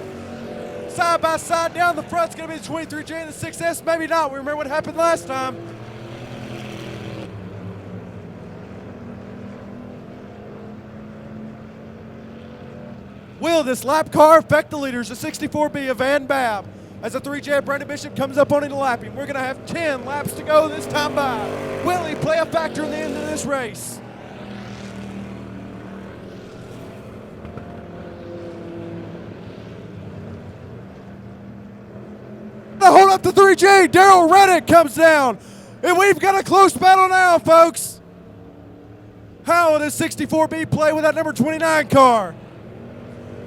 Side by side down the front's going to be the 23J and the 6S. Maybe not. We remember what happened last time. Will this lap car affect the leaders? The 64B of Van Babb. As the 3J of Brandon Bishop comes up on him to lap him. We're going to have 10 laps to go this time by. Will he play a factor in the end of this race? Now hold up the 3J. Tyrel Reddick comes down. And we've got a close battle now, folks. How will this 64B play with that number 29 car?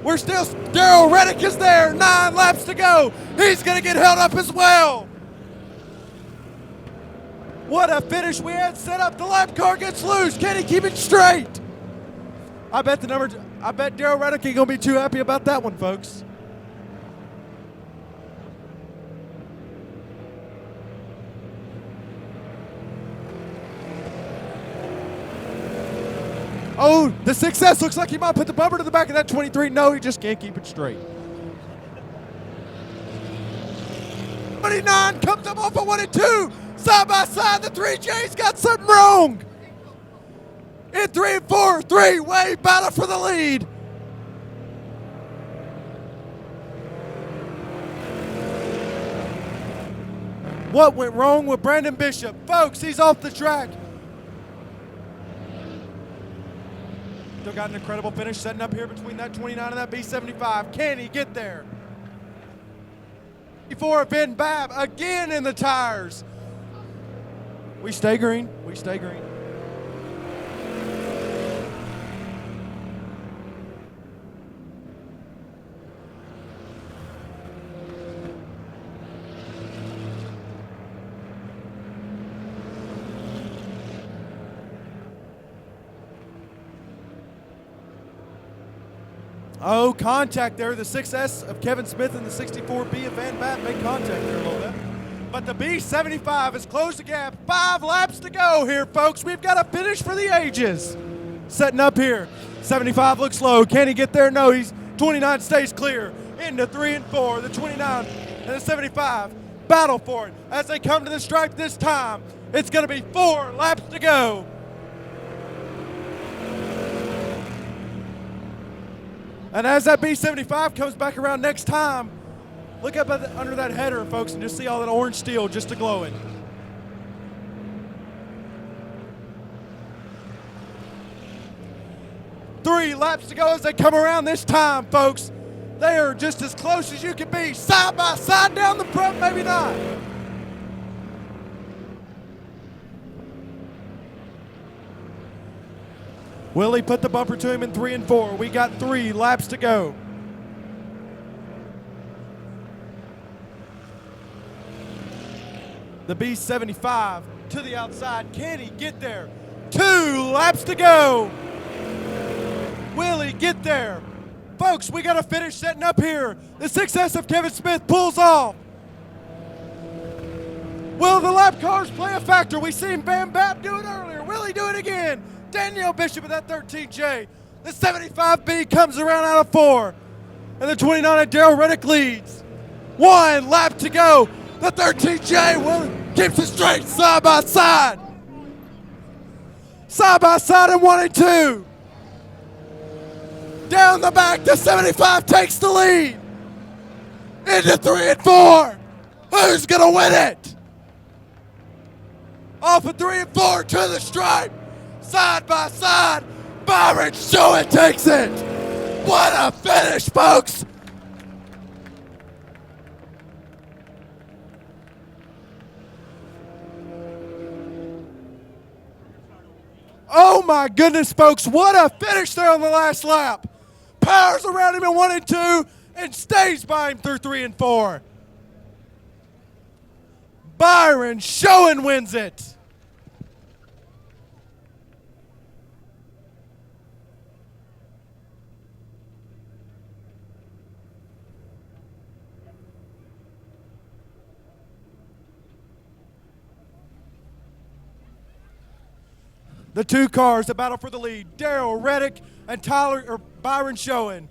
We're still, Tyrel Reddick is there, 9 laps to go. He's gonna get held up as well. What a finish we had set up. The lap car gets loose. Can he keep it straight? I bet Tyrel Reddick ain't gonna be too happy about that one, folks. Oh, the 6S looks like he might put the bumper to the back of that 23. No, he just can't keep it straight. 29 comes up off of 1 and 2. Side by side, the 3J's got something wrong. In 3 and 4, 3-way battle for the lead. What went wrong with Brandon Bishop? Folks, he's off the track. Still got an incredible finish setting up here between that 29 and that B75. Can he get there? Before Ben Babb again in the tires. We stay green. We stay green. Oh, contact there. The 6S of Kevin Smith and the 64B of Van Batten made contact there a little bit. But the B75 has closed the gap. 5 laps to go here, folks. We've got a finish for the ages. Setting up here. 75 looks low. Can he get there? No, he's 29 stays clear. Into 3 and 4. The 29 and the 75 battle for it. As they come to the stripe this time, it's going to be 4 laps to go. And as that B75 comes back around next time, look up under that header, folks, and just see all that orange steel just a glowing. Three laps to go as they come around this time, folks. They are just as close as you can be, side by side down the front, maybe not. Willie put the bumper to him in 3 and 4. We got 3 laps to go. The B75 to the outside. Can he get there? 2 laps to go. Will he get there? Folks, we got a finish setting up here. The 6S of Kevin Smith pulls off. Will the lap cars play a factor? We seen Bam Bap do it earlier. Will he do it again? Danielle Bishop with that 13J. The 75B comes around out of 4. And the 29 of Daryl Reddick leads. 1 lap to go. The 13J will keeps it straight side by side. Side by side in 1 and 2. Down the back, the 75 takes the lead. Into 3 and 4. Who's gonna win it? Off of 3 and 4 to the stripe. Side by side, Byron Schoen takes it. What a finish, folks. Oh my goodness, folks, what a finish there on the last lap. Powers around him in 1 and 2 and stays by him through 3 and 4. Byron Schoen wins it. The 2 cars that battle for the lead, Daryl Reddick and Byron Schoen.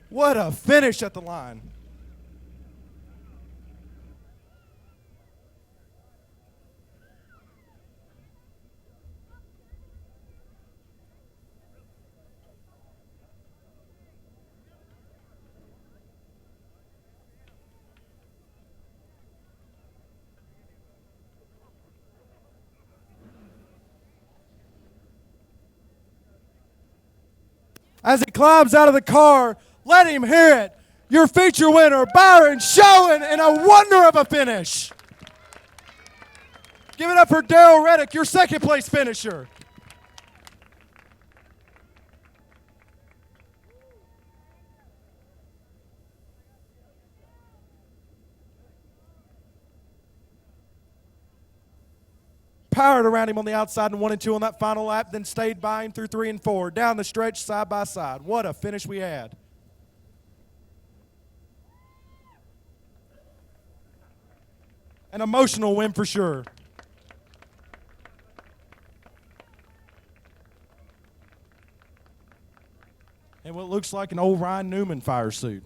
What a finish at the line. As he climbs out of the car, let him hear it. Your feature winner, Byron Schoen, in a wonder of a finish. Give it up for Daryl Reddick, your second place finisher. Powered around him on the outside in 1 and 2 on that final lap, then stayed by him through 3 and 4. Down the stretch, side by side. What a finish we had. An emotional win for sure. And what looks like an old Ryan Newman fire suit.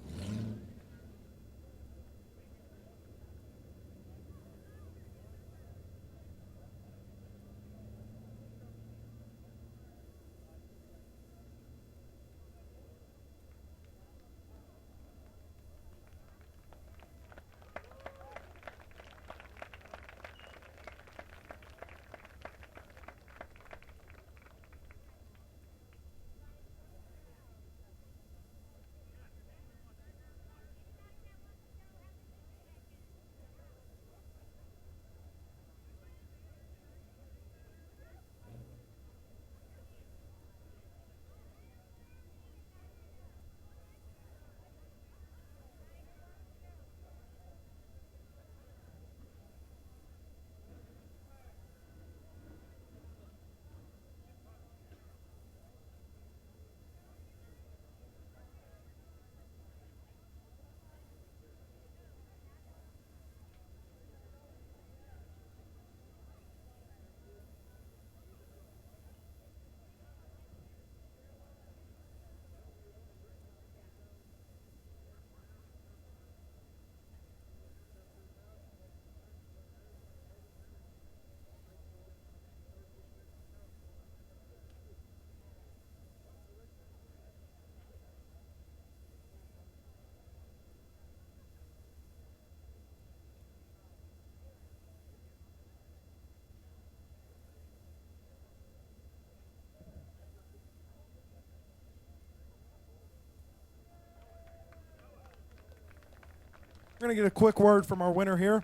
We're going to get a quick word from our winner here.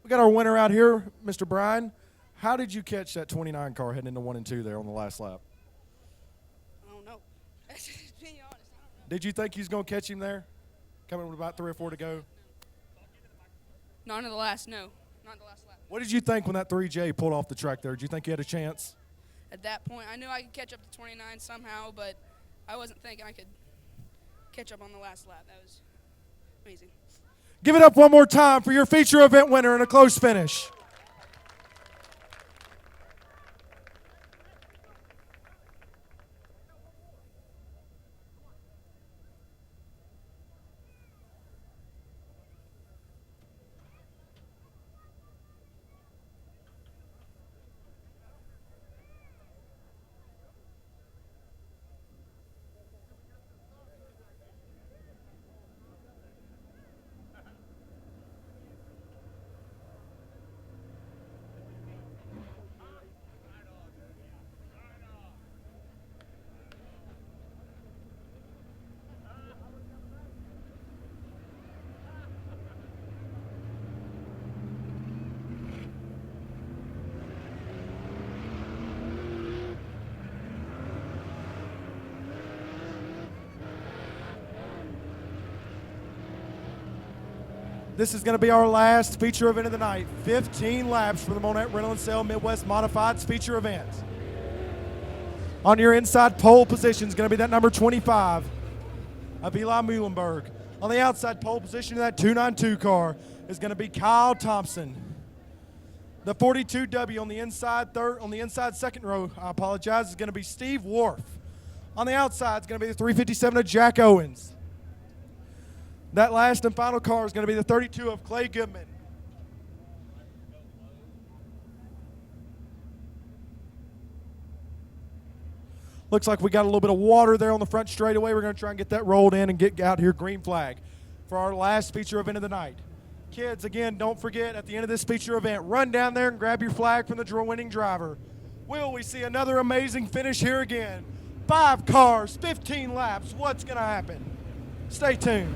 We got our winner out here, Mr. Bryan. How did you catch that 29 car heading into 1 and 2 there on the last lap? I don't know. Just being honest, I don't know. Did you think you was going to catch him there? Coming with about 3 or 4 to go? Not in the last, no. Not in the last lap. What did you think when that 3J pulled off the track there? Did you think you had a chance? At that point, I knew I could catch up to 29 somehow, but I wasn't thinking I could catch up on the last lap. That was amazing. Give it up one more time for your feature event winner in a close finish. This is going to be our last feature event of the night. 15 laps for the Monett Rental and Sale Midwest Modifieds feature event. On your inside pole position is going to be that number 25 of Eli Muhlenberg. On the outside pole position of that 292 car is going to be Kyle Thompson. The 42W on the inside second row, I apologize, is going to be Steve Wharf. On the outside is going to be the 357 of Jack Owens. That last and final car is going to be the 32 of Clay Goodman. Looks like we got a little bit of water there on the front straightaway. We're going to try and get that rolled in and get out here green flag for our last feature event of the night. Kids, again, don't forget at the end of this feature event, run down there and grab your flag from the winning driver. Will we see another amazing finish here again? 5 cars, 15 laps. What's going to happen? Stay tuned.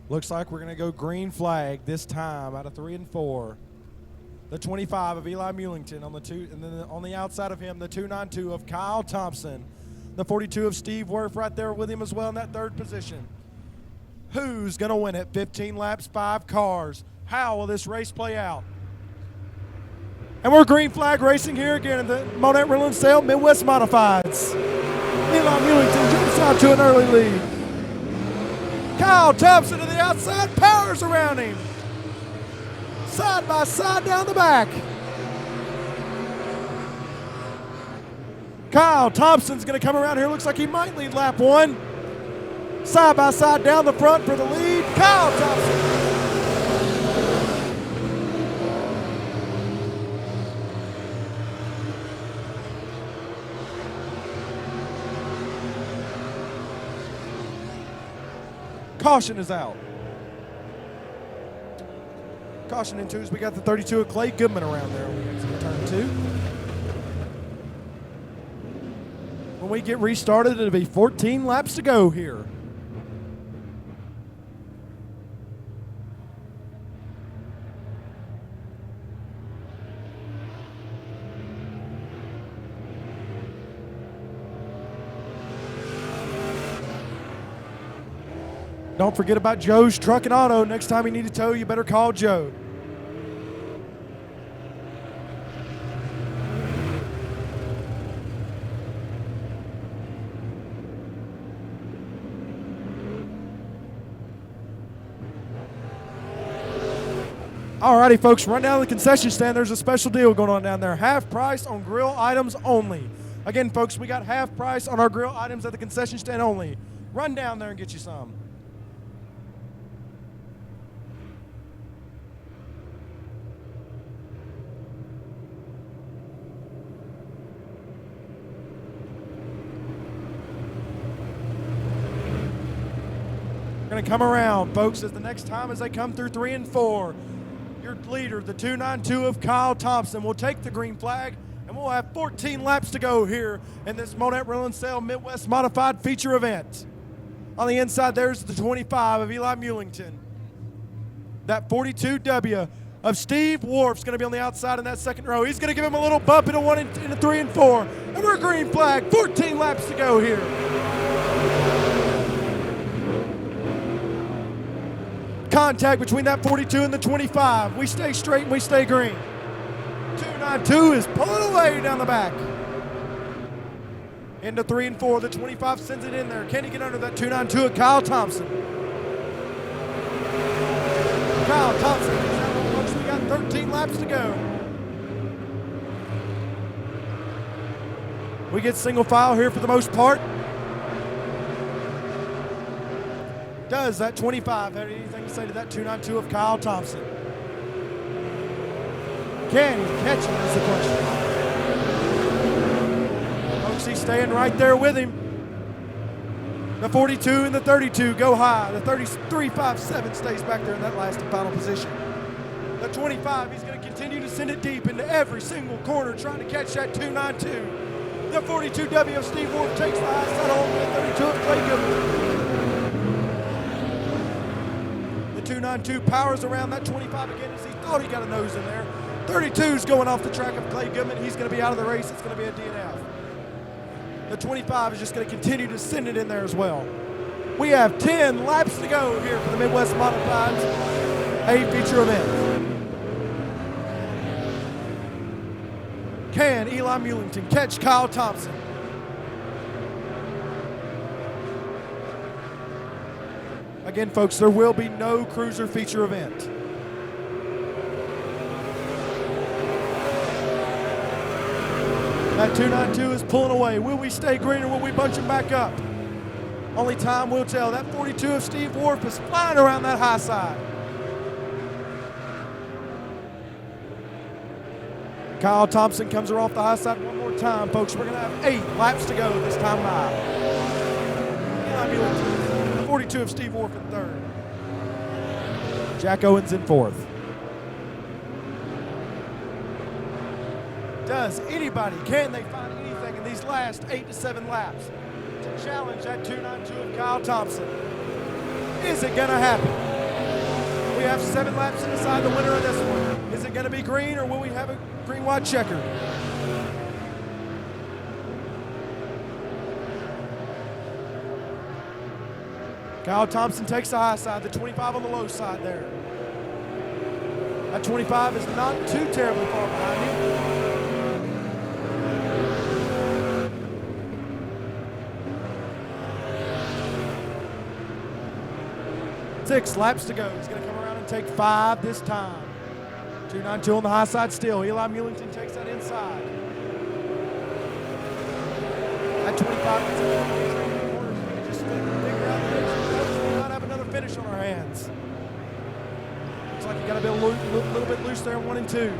Looks like we're going to go green flag this time out of 3 and 4. The 25 of Eli Mulington on the 2, and then on the outside of him, the 292 of Kyle Thompson. The 42 of Steve Worth right there with him as well in that 3rd position. Who's going to win it? 15 laps, 5 cars. How will this race play out? And we're green flag racing here again in the Monett Rental and Sale Midwest Modifieds. Eli Mulington jumps out to an early lead. Kyle Thompson to the outside, powers around him. Side by side down the back. Kyle Thompson's going to come around here. Looks like he might lead lap 1. Side by side down the front for the lead. Kyle Thompson. Caution is out. Caution in 2s. We got the 32 of Clay Goodman around there on the exit of turn 2. When we get restarted, it'll be 14 laps to go here. Don't forget about Joe's Truck and Auto. Next time you need a tow, you better call Joe. Alrighty, folks, run down to the concession stand. There's a special deal going on down there. Half price on grill items only. Again, folks, we got half price on our grill items at the concession stand only. Run down there and get you some. We're going to come around, folks, as the next time as they come through 3 and 4. Your leader, the 292 of Kyle Thompson, will take the green flag, and we'll have 14 laps to go here in this Monett Rental and Sale Midwest Modified Feature event. On the inside, there's the 25 of Eli Mulington. That 42W of Steve Wharf's going to be on the outside in that second row. He's going to give him a little bump into 3 and 4, and we're green flag. 14 laps to go here. Contact between that 42 and the 25. We stay straight and we stay green. 292 is pulling away down the back. Into 3 and 4. The 25 sends it in there. Can he get under that 292 of Kyle Thompson? Kyle Thompson. Folks, we got 13 laps to go. We get single file here for the most part. Does that 25 have anything to say to that 292 of Kyle Thompson? Can he catch him is the question. Folks, he's staying right there with him. The 42 and the 32 go high. The 33.57 stays back there in that last and final position. The 25, he's going to continue to send it deep into every single corner trying to catch that 292. The 42W of Steve Wharf takes the high side home with the 32 of Clay Goodman. 292 powers around that 25 again as he thought he got a nose in there. 32's going off the track of Clay Goodman. He's going to be out of the race. It's going to be a DNF. The 25 is just going to continue to send it in there as well. We have 10 laps to go here for the Midwest Modifieds A feature event. Can Eli Mulington catch Kyle Thompson? Again, folks, there will be no cruiser feature event. That 292 is pulling away. Will we stay green or will we bunch him back up? Only time will tell. That 42 of Steve Wharf is flying around that high side. Kyle Thompson comes her off the high side one more time, folks. We're going to have 8 laps to go this time by. Eli Mulington. 42 of Steve Wharf in third. Jack Owens in fourth. Does anybody, can they find anything in these last 8 to 7 laps to challenge that 292 of Kyle Thompson? Is it going to happen? We have 7 laps to decide the winner of this one. Is it going to be green or will we have a green-white checker? Kyle Thompson takes the high side, the 25 on the low side there. That 25 is not too terribly far behind him. Six laps to go. He's going to come around and take 5 this time. 292 on the high side still. Eli Mulington takes that inside. That 25 is just figure out the finish. We might have another finish on our hands. Looks like you got to be a little bit loose there in 1 and 2.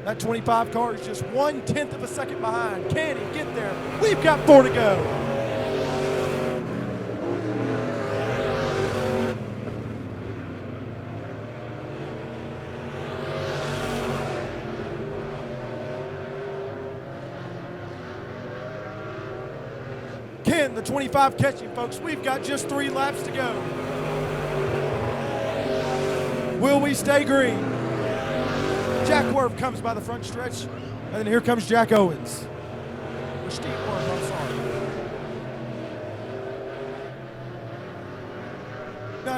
That 25 car is just 1/10 of a second behind. Can he get there? We've got 4 to go. Can the 25 catch him, folks? We've got just 3 laps to go. Will we stay green? Jack Worth comes by the front stretch, and then here comes Jack Owens. Steep work, I'm sorry.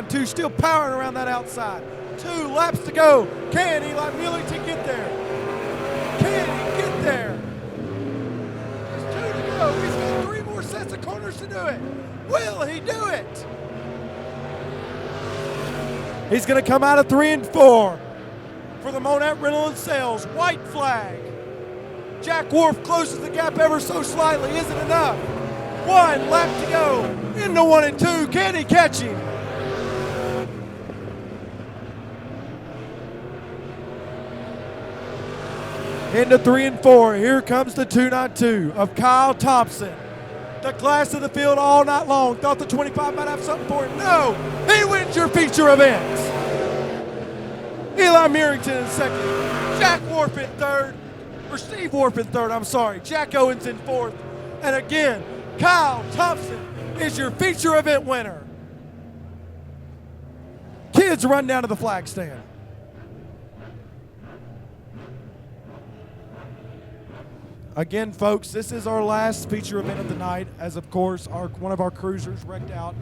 9-2 still powering around that outside. 2 laps to go. Can Eli Mulington get there? Can he get there? There's 2 to go. He's got 3 more sets of corners to do it. Will he do it? He's going to come out of 3 and 4 for the Monett Rental and Sales. White flag. Jack Wharf closes the gap ever so slightly. Isn't enough. 1 lap to go. Into 1 and 2. Can he catch him? Into 3 and 4. Here comes the 292 of Kyle Thompson. The class of the field all night long. Thought the 25 might have something for him. No, he wins your feature event. Eli Mulington in second. Jack Wharf in third. Or Steve Wharf in third, I'm sorry. Jack Owens in fourth. And again, Kyle Thompson is your feature event winner. Kids, run down to the flag stand. Again, folks, this is our last feature event of the night, as of course one of our cruisers wrecked out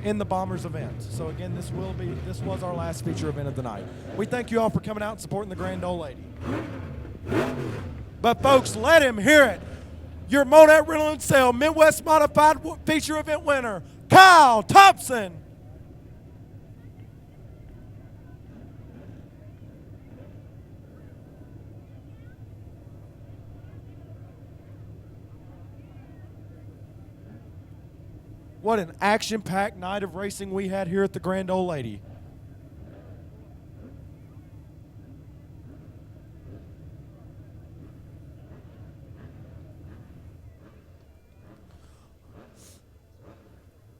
in the Bombers event. So again, this was our last feature event of the night. We thank you all for coming out and supporting the Grand Old Lady. But folks, let him hear it. Your Monett Rental and Sale Midwest Modified feature event winner, Kyle Thompson. What an action-packed night of racing we had here at the Grand Old Lady.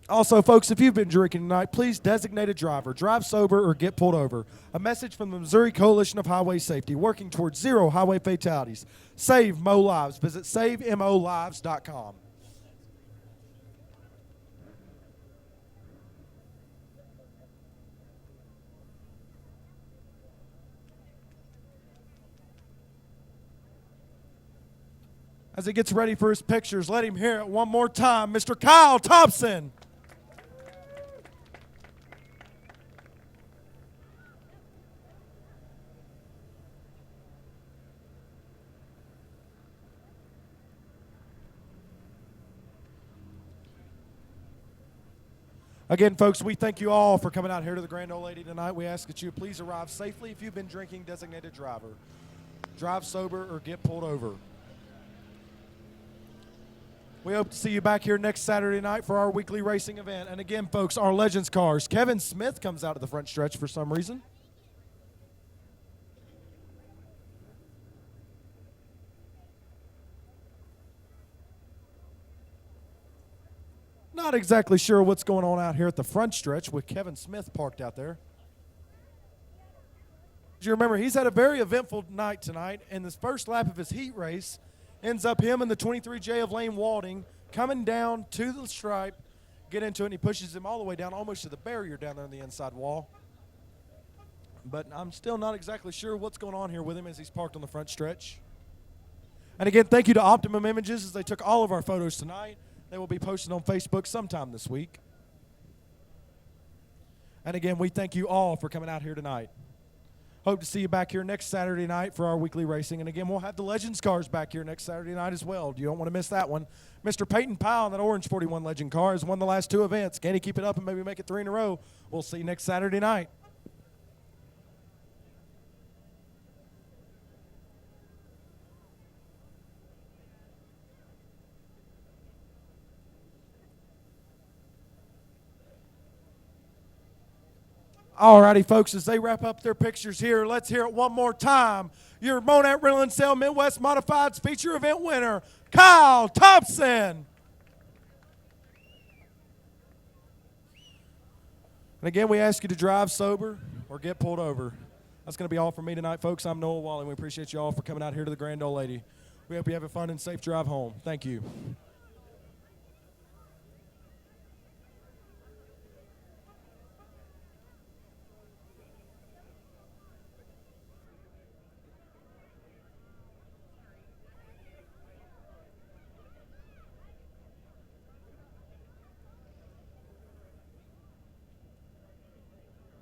Also, folks, if you've been drinking tonight, please designate a driver, drive sober, or get pulled over. A message from the Missouri Coalition of Highway Safety, working towards 0 highway fatalities. Save Mo Lives. Visit SaveMOLives.com. As he gets ready for his pictures, let him hear it one more time, Mr. Kyle Thompson. Again, folks, we thank you all for coming out here to the Grand Old Lady tonight. We ask that you please arrive safely. If you've been drinking, designated driver. Drive sober or get pulled over. We hope to see you back here next Saturday night for our weekly racing event. And again, folks, our Legends cars. Kevin Smith comes out of the front stretch for some reason. Not exactly sure what's going on out here at the front stretch with Kevin Smith parked out there. Do you remember, he's had a very eventful night tonight. In this first lap of his heat race, ends up him and the 23J of Lane Walding coming down to the stripe, get into it, and he pushes him all the way down almost to the barrier down there on the inside wall. But I'm still not exactly sure what's going on here with him as he's parked on the front stretch. And again, thank you to Optimum Images as they took all of our photos tonight. They will be posted on Facebook sometime this week. And again, we thank you all for coming out here tonight. Hope to see you back here next Saturday night for our weekly racing. And again, we'll have the Legends cars back here next Saturday night as well. You don't want to miss that one. Mr. Peyton Powell in that orange 41 Legend car has won the last 2 events. Can he keep it up and maybe make it 3 in a row? We'll see you next Saturday night. Alrighty, folks, as they wrap up their pictures here, let's hear it one more time. Your Monett Rental and Sale Midwest Modifieds feature event winner, Kyle Thompson. And again, we ask you to drive sober or get pulled over. That's going to be all for me tonight, folks. I'm Noah Wally. We appreciate you all for coming out here to the Grand Old Lady. We hope you have a fun and safe drive home. Thank you.